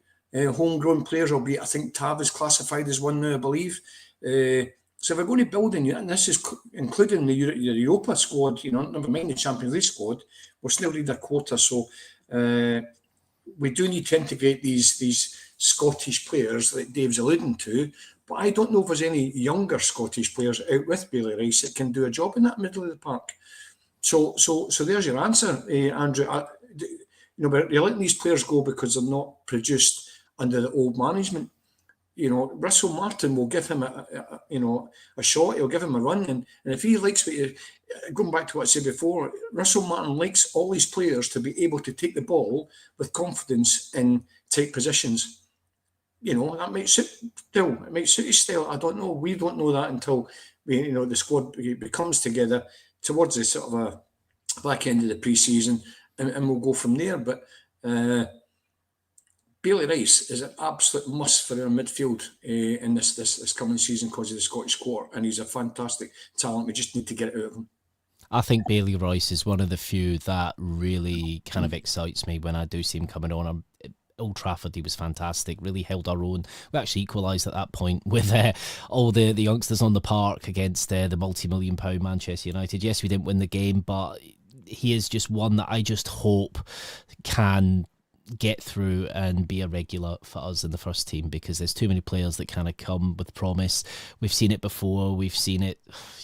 homegrown players? Albeit I think Tav is classified as one now, I believe. So if we're going to build in, and this is including the Europa squad, never mind the Champions League squad, we'll still need a quota. So we do need to integrate these Scottish players that Dave's alluding to. But I don't know if there's any younger Scottish players out with Bailey Rice that can do a job in that middle of the park. So there's your answer, Andrew. You're letting these players go because they're not produced under the old management. Russell Martin will give him a shot. He'll give him a run, and if he likes what going back to what I said before, Russell Martin likes all these players to be able to take the ball with confidence in tight positions. That might suit still. It might suit his style. I don't know. We don't know that until the squad comes together towards the sort of a back end of the pre-season, and we'll go from there. But Bailey Rice is an absolute must for our midfield in this coming season because of the Scottish quarter, and he's a fantastic talent. We just need to get it out of him. I think Bailey Rice is one of the few that really kind of excites me when I do see him coming on. Old Trafford, he was fantastic, really held our own. We actually equalised at that point with all the youngsters on the park against the multi-million-pound Manchester United. Yes, we didn't win the game, but he is just one that I just hope can get through and be a regular for us in the first team, because there's too many players that kind of come with promise. We've seen it before. We've seen it,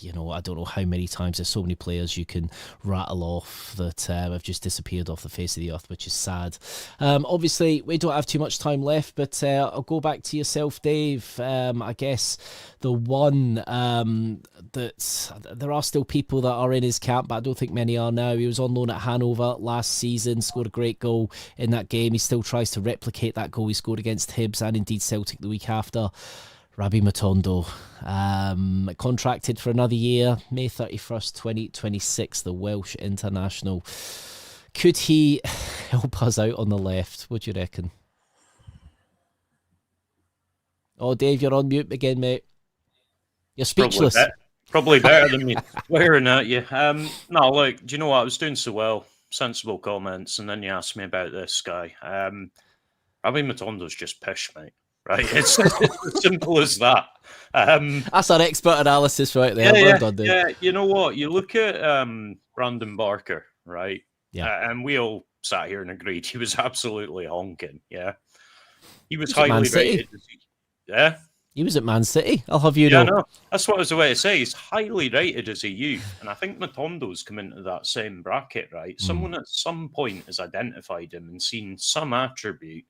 I don't know how many times. There's so many players you can rattle off that have just disappeared off the face of the earth, which is sad. Obviously, we don't have too much time left, but I'll go back to yourself, Dave. I guess the one that there are still people that are in his camp, but I don't think many are now. He was on loan at Hanover last season, scored a great goal in that game. He still tries to replicate that goal he scored against Hibs and indeed Celtic the week after. Rabbi Matondo, contracted for another year, May 31st, 2026, the Welsh international. Could he help us out on the left? What do you reckon? Oh, Dave, you're on mute again, mate. You're speechless. Probably better than me swearing at you. No, look, do you know what? I was doing so well. Sensible comments, and then you asked me about this guy. Rabbi Matondo's just pish, mate. Right? It's as simple as that. That's our expert analysis right there. Well done, Dave. Yeah, you know what? You look at Brandon Barker, right? Yeah. And we all sat here and agreed he was absolutely honking. Yeah. He was He's at Man highly City. rated. Yeah. He was at Man City. I'll have you Yeah, know. no, that's what I was about to say. He's highly rated as a youth, and I think Matondo's come into that same bracket, right? Someone at some point has identified him and seen some attribute,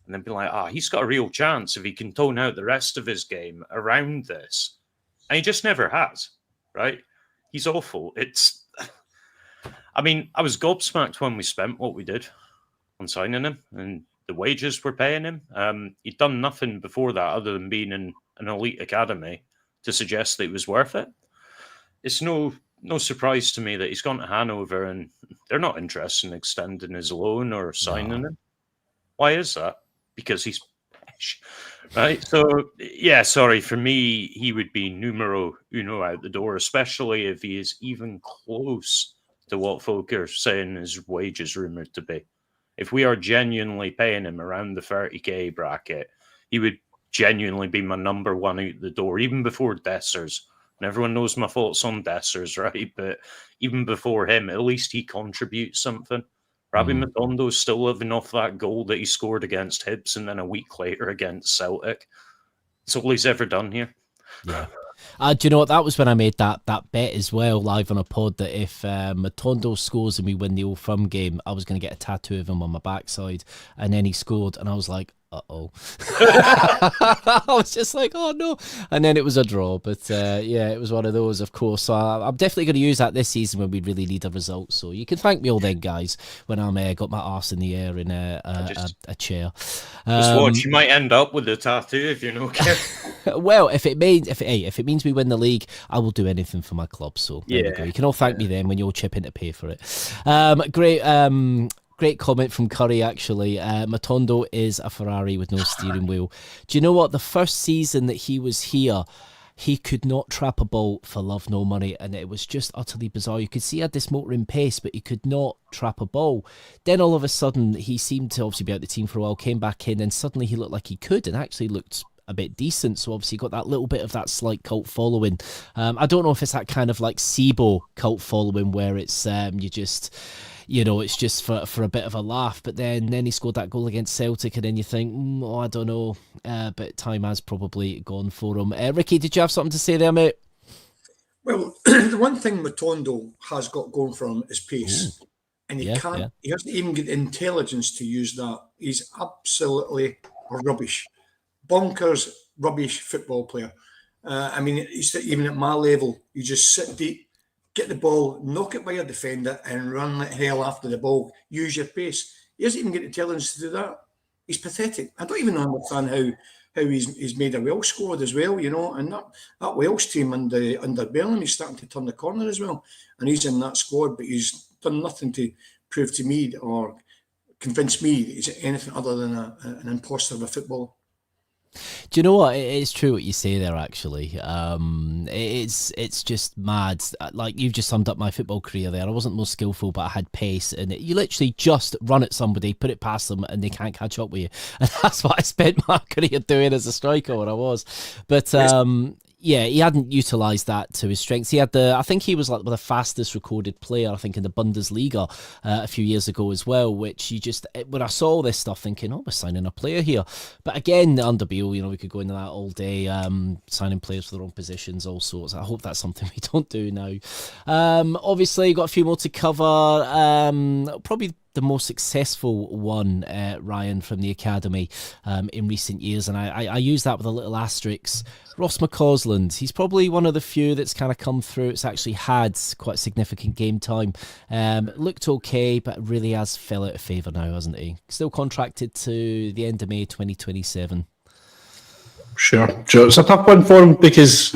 and then been like, he's got a real chance if he can tone out the rest of his game around this. And he just never has, right? He's awful. I mean, I was gobsmacked when we spent what we did on signing him, and the wages we're paying him. He'd done nothing before that other than being in an elite academy to suggest that it was worth it. It's no surprise to me that he's gone to Hanover and they're not interested in extending his loan or signing him. Why is that? Because he's right. So yeah, sorry, for me, he would be numero uno out the door, especially if he is even close to what folk are saying his wage is rumored to be. If we are genuinely paying him around the 30k bracket, he would genuinely be my number one out the door, even before Dessers. And everyone knows my thoughts on Dessers, right? But even before him, at least he contributes something. Rabbi Matondo's still living off that goal that he scored against Hibs and then a week later against Celtic. That's all he's ever done here. Yeah. Do you know what? That was when I made that bet as well, live on a pod, that if Matondo scores and we win the Old Firm game, I was going to get a tattoo of him on my backside. And then he scored, and I was like, uh-oh. I was just like, oh, no. And then it was a draw. But, yeah, it was one of those, of course. So I'm definitely going to use that this season when we really need a result. So you can thank me all then, guys, when I'm got my arse in the air in a chair. Just watch. You might end up with a tattoo if you're not careful. Well, if it means we win the league, I will do anything for my club. So there we go. You can all thank me then when you'll chip in to pay for it. Great comment from Curry, actually. Matondo is a Ferrari with no steering wheel. Do you know what? The first season that he was here, he could not trap a ball for love nor money, and it was just utterly bizarre. You could see he had this motoring pace, but he could not trap a ball. Then all of a sudden, he seemed to obviously be out the team for a while, came back in, and suddenly he looked like he could, and actually looked a bit decent. So obviously got that little bit of that slight cult following. I don't know if it's that kind of like SIBO cult following where it's it's just for a bit of a laugh. But then he scored that goal against Celtic, and then you think, I don't know. But time has probably gone for him. Ricky, did you have something to say there, mate? Well, the one thing Matondo has got going for him is pace. And he hasn't even got the intelligence to use that. He's absolutely rubbish. Bonkers, rubbish football player. I mean, even at my level, you just sit deep, get the ball, knock it by your defender, and run like hell after the ball. Use your pace. He doesn't even get the intelligence to do that. He's pathetic. I don't even understand how he's made a Welsh squad as well, and that Welsh team under Bellamy, he's starting to turn the corner as well. And he's in that squad, but he's done nothing to prove to me or convince me that he's anything other than an imposter of a footballer. Do you know what? It's true what you say there, actually. It's just mad. Like, you've just summed up my football career there. I wasn't most skillful, but I had pace. And you literally just run at somebody, put it past them, and they can't catch up with you. And that's what I spent my career doing as a striker when I was. But, yeah, he hadn't utilised that to his strengths. He had I think he was like the fastest recorded player, I think, in the Bundesliga a few years ago as well, which when I saw all this stuff thinking, we're signing a player here. But again, under Beale, we could go into that all day, signing players for their own positions, all sorts. I hope that's something we don't do now. Obviously, got a few more to cover. Probably the most successful one, Ryan, from the academy in recent years, and I use that with a little asterisk. Ross McCausland, he's probably one of the few that's kind of come through. It's actually had quite significant game time. Looked okay, but really has fell out of favour now, hasn't he? Still contracted to the end of May 2027. Sure. It's a tough one for him because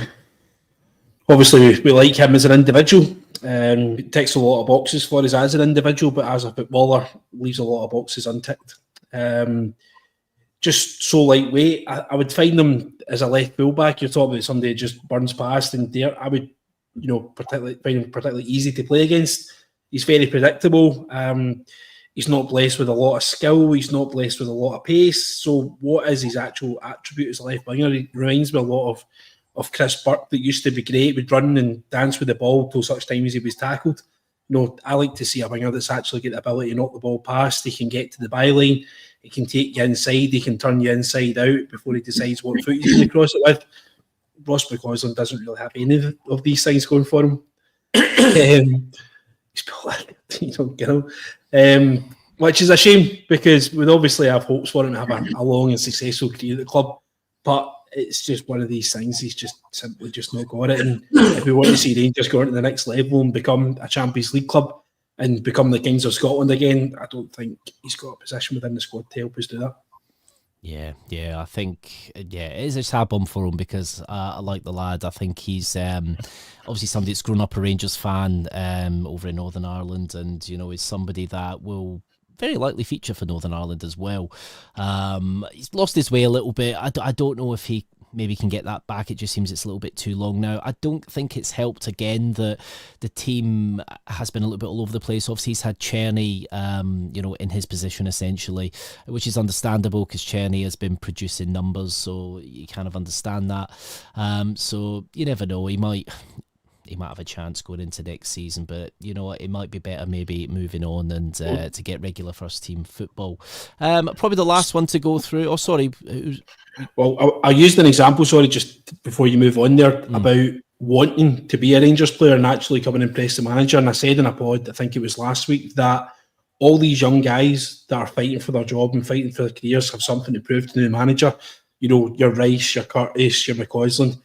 obviously we like him as an individual. He ticks a lot of boxes for us as an individual, but as a footballer, leaves a lot of boxes unticked. Just so lightweight. I would find him as a left fullback. You're talking about somebody that just burns past and there. I would, find him particularly easy to play against. He's very predictable. He's not blessed with a lot of skill. He's not blessed with a lot of pace. So what is his actual attribute as a left winger? He reminds me a lot of Chris Burke, that used to be great, would run and dance with the ball till such time as he was tackled. I like to see a winger that's actually got the ability to knock the ball past. He can get to the byline. He can take you inside. He can turn you inside out before he decides what foot he's going to cross it with. Ross McCausland doesn't really have any of these things going for him. He's probably, you don't get him. Which is a shame because we'd obviously have hopes for him to have a long and successful career at the club. But it's just one of these things. He's just simply just not got it. And if we want to see Rangers go on to the next level and become a Champions League club and become the Kings of Scotland again, I don't think he's got a position within the squad to help us do that. Yeah, I think it is a sad bum for him because I like the lad. I think he's obviously somebody that's grown up a Rangers fan over in Northern Ireland, and is somebody that will very likely feature for Northern Ireland as well. He's lost his way a little bit. I don't know if he maybe can get that back. It just seems it's a little bit too long now. I don't think it's helped again that the team has been a little bit all over the place. Obviously he's had Czerny in his position essentially, which is understandable because Czerny has been producing numbers, so you kind of understand that. So you never know, he might have a chance going into next season, but you know what, it might be better maybe moving on and to get regular first team football. Probably the last one to go through. Oh, sorry. Well, I used an example, sorry, just before you move on there, about wanting to be a Rangers player and actually come and impress the manager. And I said in a pod, I think it was last week, that all these young guys that are fighting for their job and fighting for their careers have something to prove to the new manager. Your Rice, your Curtis, your McCausland,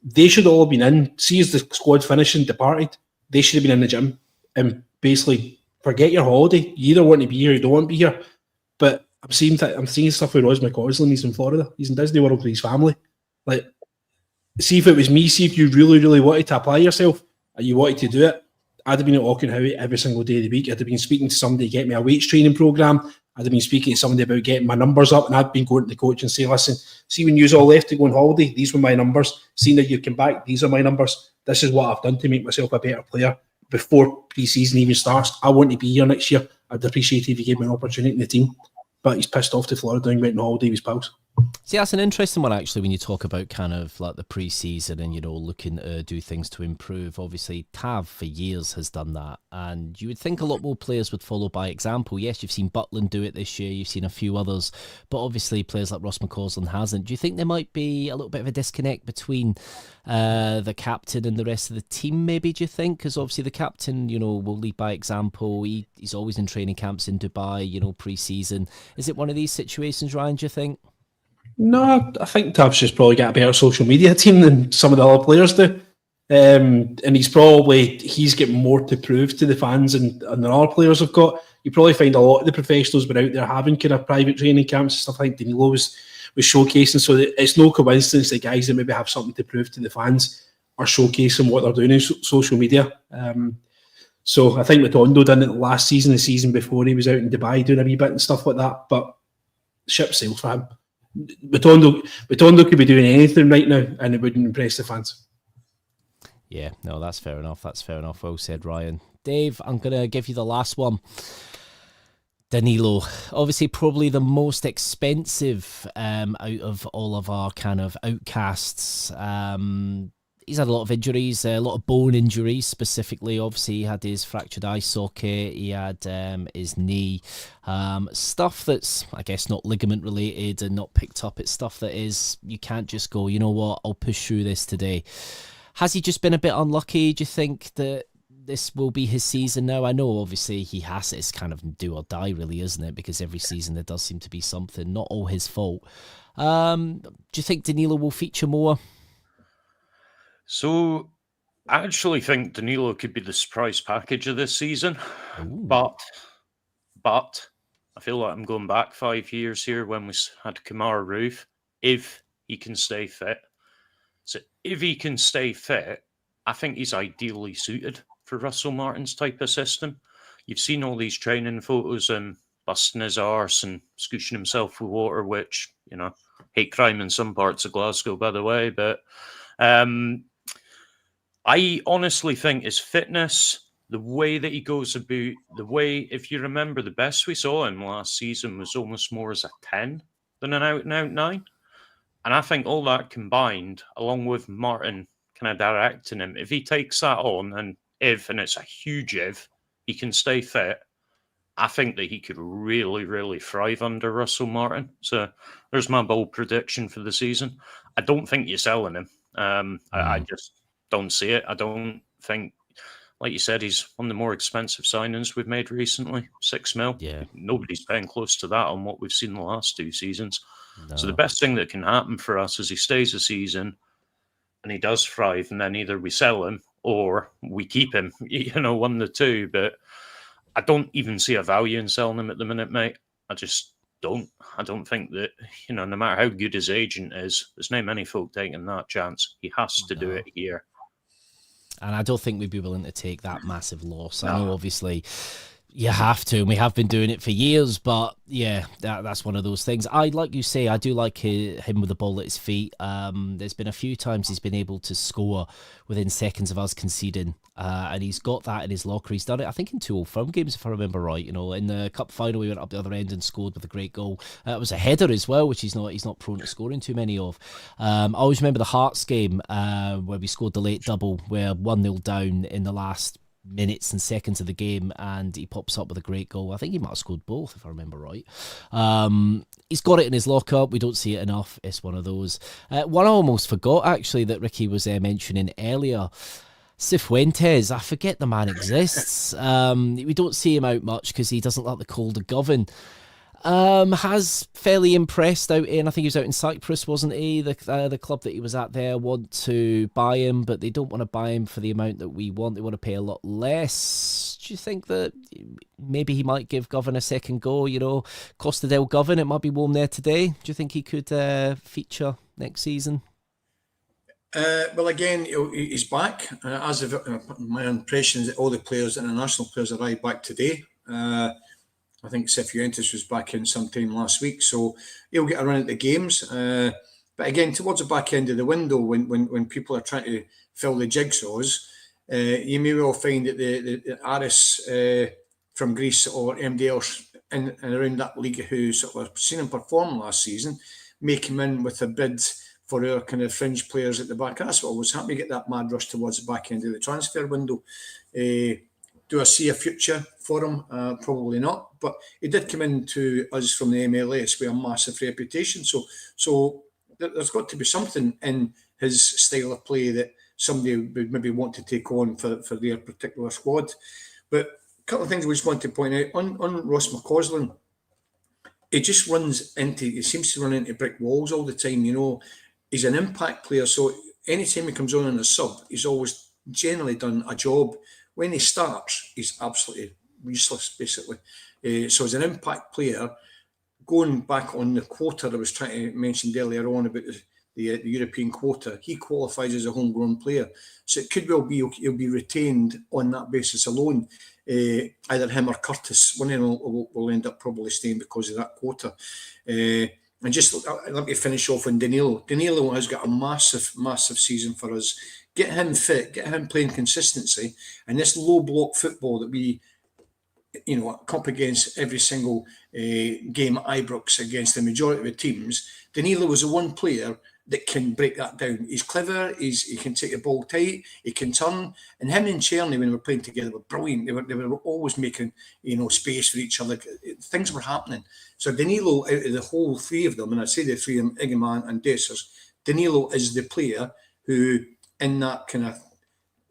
they should all have been in. See, as the squad finished and departed, they should have been in the gym and basically forget your holiday. You either want to be here or you don't want to be here. But I'm seeing stuff with Ross McCausland. He's in Florida. He's in Disney World with his family. Like, see if it was me, see if you really, really wanted to apply yourself and you wanted to do it, I'd have been at Auchenhowie every single day of the week. I'd have been speaking to somebody to get me a weights training programme. I'd have been speaking to somebody about getting my numbers up, and I'd been going to the coach and saying, listen, see when you all left to go on holiday, these were my numbers. Seeing that you came back, these are my numbers. This is what I've done to make myself a better player before pre-season even starts. I want to be here next year. I'd appreciate it if you gave me an opportunity in the team. But he's pissed off to Florida and went on holiday with his pals. See, that's an interesting one, actually, when you talk about kind of like the pre-season and, looking to do things to improve. Obviously, Tav for years has done that, and you would think a lot more players would follow by example. Yes, you've seen Butland do it this year, you've seen a few others, but obviously players like Ross McCausland hasn't. Do you think there might be a little bit of a disconnect between the captain and the rest of the team, maybe, do you think? Because obviously the captain, will lead by example. He's always in training camps in Dubai, pre-season. Is it one of these situations, Ryan, do you think? No, I think Tav's just probably got a better social media team than some of the other players do. And he's getting more to prove to the fans and the other players have got. You probably find a lot of the professionals were out there having kind of private training camps and stuff. I think Danilo was showcasing. So it's no coincidence that guys that maybe have something to prove to the fans are showcasing what they're doing in social media. So I think Matondo done it last season, the season before he was out in Dubai doing a wee bit and stuff like that. But ship sailed for him. Matondo could be doing anything right now and it wouldn't impress the fans. Yeah, no, that's fair enough. Well said, Ryan. Dave, I'm going to give you the last one. Danilo, obviously probably the most expensive out of all of our kind of outcasts. He's had a lot of injuries, a lot of bone injuries specifically. Obviously, he had his fractured eye socket, he had his knee. Stuff that's, I guess, not ligament related and not picked up. It's stuff that is, you can't just go, you know what, I'll push through this today. Has he just been a bit unlucky? Do you think that this will be his season now? I know, obviously, he has it. It's kind of do or die, really, isn't it? Because every season there does seem to be something, not all his fault. Do you think Danilo will feature more? So, I actually think Danilo could be the surprise package of this season. Ooh. But I feel like I'm going back 5 years here when we had Kemar Roofe, if he can stay fit. So, if he can stay fit, I think he's ideally suited for Russell Martin's type of system. You've seen all these training photos and busting his arse and scooshing himself with water, which, hate crime in some parts of Glasgow, by the way, but I honestly think his fitness, the way that he goes about, if you remember, the best we saw him last season was almost more as a 10 than an out-and-out 9. And I think all that combined, along with Martin kind of directing him, if he takes that on, and it's a huge if, he can stay fit, I think that he could really, really thrive under Russell Martin. So there's my bold prediction for the season. I don't think you're selling him. I just don't see it. I don't think, like you said, he's one of the more expensive signings we've made recently. $6 million. Yeah. Nobody's paying close to that on what we've seen the last 2 seasons. No. So the best thing that can happen for us is he stays a season and he does thrive, and then either we sell him or we keep him, one of the two. But I don't even see a value in selling him at the minute, mate. I just don't. I don't think that, no matter how good his agent is, there's not many folk taking that chance. He has to do it here. And I don't think we'd be willing to take that massive loss. I know, obviously, you have to, and we have been doing it for years, but yeah, that's one of those things. Like you say, I do like him with the ball at his feet. There's been a few times he's been able to score within seconds of us conceding, and he's got that in his locker. He's done it, I think, in 2 Old Firm games, if I remember right. In the cup final, he went up the other end and scored with a great goal. It was a header as well, which he's not prone to scoring too many of. I always remember the Hearts game where we scored the late double, where 1-0 down in the last minutes and seconds of the game, and he pops up with a great goal. I think he might have scored both, if I remember right. He's got it in his locker. We don't see it enough. It's one of those. One I almost forgot, actually, that Ricky was mentioning earlier. Cifuentes, I forget the man exists. We don't see him out much because he doesn't like the cold of Govan. Has fairly impressed out in, I think he was out in Cyprus, wasn't he? The club that he was at there want to buy him, but they don't want to buy him for the amount that we want. They want to pay a lot less. Do you think that maybe he might give Govan a second go? Costa del Govan, it might be warm there today. Do you think he could feature next season? Well, again, he's back. As of my impression is that all the players, international players, arrived back today. I think Cifuentes was back in sometime last week, so he'll get a run at the games. But again, towards the back end of the window, when people are trying to fill the jigsaws, you may well find that the Aris from Greece or MD else in and around that league who sort of seen him perform last season may come in with a bid for our kind of fringe players at the back. That's what was happening, get that mad rush towards the back end of the transfer window. Do I see a future for him? Probably not. But he did come into us from the MLS with a massive reputation. So there's got to be something in his style of play that somebody would maybe want to take on for their particular squad. But a couple of things we just want to point out. On Ross McCausland, he just he seems to run into brick walls all the time. He's an impact player. So anytime he comes on a sub, he's always generally done a job. When he starts, he's absolutely useless, basically. So as an impact player, going back on the quota I was trying to mention earlier on about the European quota, he qualifies as a homegrown player. So it could well be he'll be retained on that basis alone. Either him or Curtis, one of them will end up probably staying because of that quota. And just let me finish off on Danilo. Danilo has got a massive, massive season for us. Get him fit, get him playing consistency, and this low block football that we, come up against every single game at Ibrox against the majority of the teams. Danilo was the one player that can break that down. He's clever. He can take the ball tight. He can turn. And him and Cherny, when they were playing together, were brilliant. They were always making space for each other. Things were happening. So Danilo, out of the whole three of them, and I say the three of them, Igman and Dessers, Danilo is the player who, in that kind of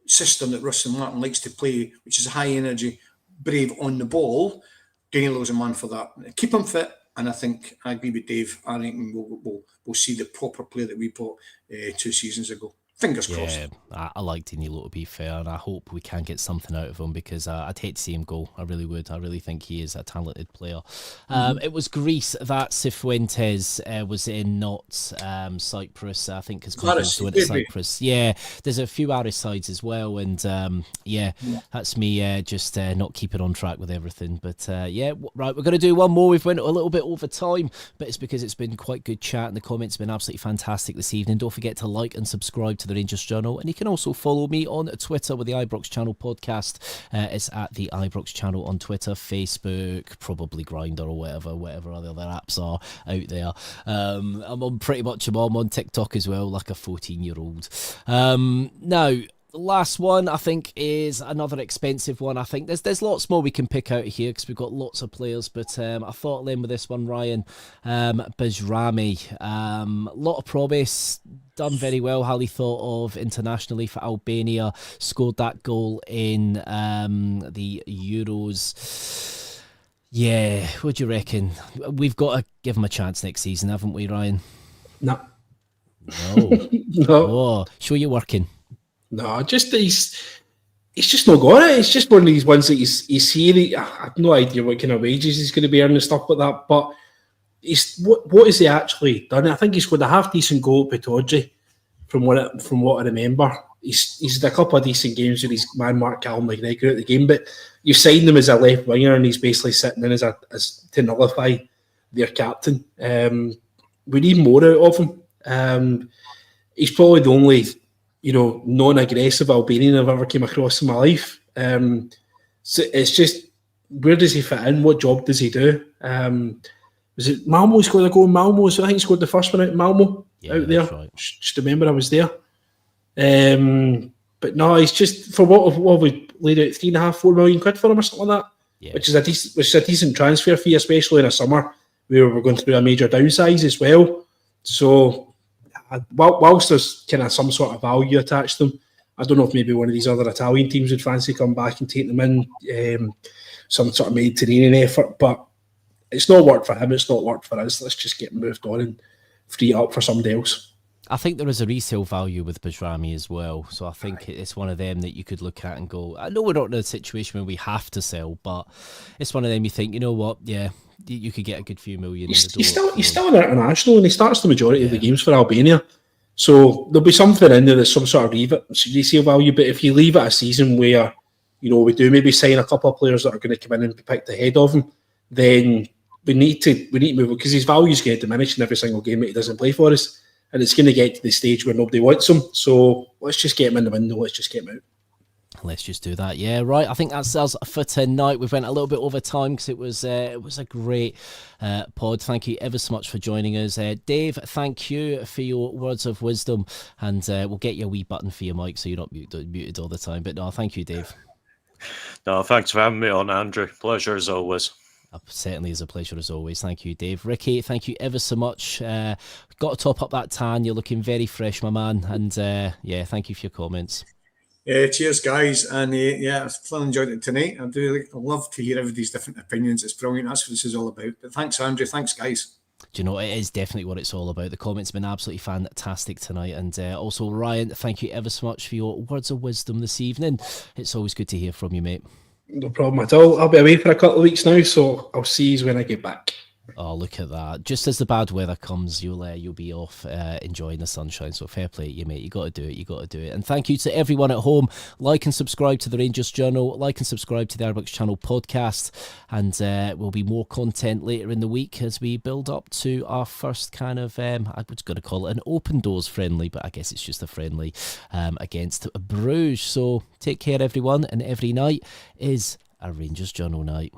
system that Russell Martin likes to play, which is high energy, brave on the ball, Danilo's a man for that. Keep him fit, and I think I agree with Dave. I think we'll see the proper player that we bought 2 seasons ago. Fingers crossed. Yeah, I like Danilo, to be fair, and I hope we can get something out of him because I'd hate to see him go. I really would. I really think he is a talented player. It was Greece that Cifuentes was in, not Cyprus. I think because also went to Cyprus. Yeah, there's a few Aris sides as well, and that's me just not keeping on track with everything. But right, we're going to do one more. We've went a little bit over time, but it's because it's been quite good chat, and the comments have been absolutely fantastic this evening. Don't forget to like and subscribe to the Rangers Journal, and you can also follow me on Twitter with the Ibrox Channel podcast. It's at the Ibrox Channel on Twitter, Facebook, probably Grindr or whatever other apps are out there. I'm on pretty much them all. I'm on TikTok as well, like a 14-year-old. Now, The last one, I think, is another expensive one. I think there's lots more we can pick out of here because we've got lots of players. But I thought then with this one, Ryan, Bajrami, lot of promise, done very well. Highly thought of internationally for Albania. Scored that goal in the Euros. Yeah, what do you reckon? We've got to give him a chance next season, haven't we, Ryan? No. No. No. Oh, show you working. No, just he's just not got it. It's just one of these ones that he's here. I have no idea what kind of wages he's going to be earning and stuff like that. But he's what has he actually done? I think he's got a half decent goal at Pataudry, from what I remember. He's had a couple of decent games with his man Mark Callum McGregor at the game, but you've signed him as a left winger and he's basically sitting in as to nullify their captain. We need more out of him. He's probably the only non-aggressive Albanian I've ever came across in my life. So it's just, where does he fit in? What job does he do? Was it Malmo scored a goal in Malmo? So I think he scored the first one out in Malmo out there. Right. Just remember I was there. But no, it's just, for what we laid out, 3.5-4 million quid for him or something like that. Yeah. Which is a decent transfer fee, especially in a summer where we're going through a major downsize as well. So whilst there's kind of some sort of value attached to them, I don't know if maybe one of these other Italian teams would fancy come back and take them in, some sort of Mediterranean effort, but it's not worked for him, it's not worked for us. Let's just get moved on and free it up for somebody else. I think there is a resale value with Bajrami as well, so I think it's one of them that you could look at and go, I know we're not in a situation where we have to sell, but it's one of them you think, you know what, yeah, you could get a good few million. He's still an international, and he starts the majority of the games for Albania. So there'll be something in there that's some sort of resale value. But if you leave it a season where, we do maybe sign a couple of players that are going to come in and be picked ahead of him, then we need to move it, because his value's going to diminish in every single game that he doesn't play for us, and it's going to get to the stage where nobody wants him. So let's just get him in the window. Let's just get him out. Let's just do that. Yeah, right. I think that's us for tonight. We've went a little bit over time because it was a great pod. Thank you ever so much for joining us. Dave, thank you for your words of wisdom, and we'll get you a wee button for your mic so you're not muted all the time. But no, thank you, Dave. No, thanks for having me on, Andrew. Pleasure as always. Certainly is a pleasure as always. Thank you, Dave. Ricky, thank you ever so much. Got to top up that tan. You're looking very fresh, my man. And thank you for your comments. Cheers, guys. And I've thoroughly enjoyed it tonight. I love to hear everybody's different opinions. It's brilliant. That's what this is all about. But thanks, Andrew. Thanks, guys. Do you know, it is definitely what it's all about. The comments have been absolutely fantastic tonight. And also, Ryan, thank you ever so much for your words of wisdom this evening. It's always good to hear from you, mate. No problem at all. I'll be away for a couple of weeks now, so I'll see you when I get back. Oh, look at that. Just as the bad weather comes, you'll be off enjoying the sunshine. So fair play to you, mate. You got to do it. You got to do it. And thank you to everyone at home. Like and subscribe to the Rangers Journal. Like and subscribe to the Airbucks Channel podcast. And there'll be more content later in the week as we build up to our first kind of, I was going to call it an open doors friendly, but I guess it's just a friendly against Bruges. So take care, everyone. And every night is a Rangers Journal night.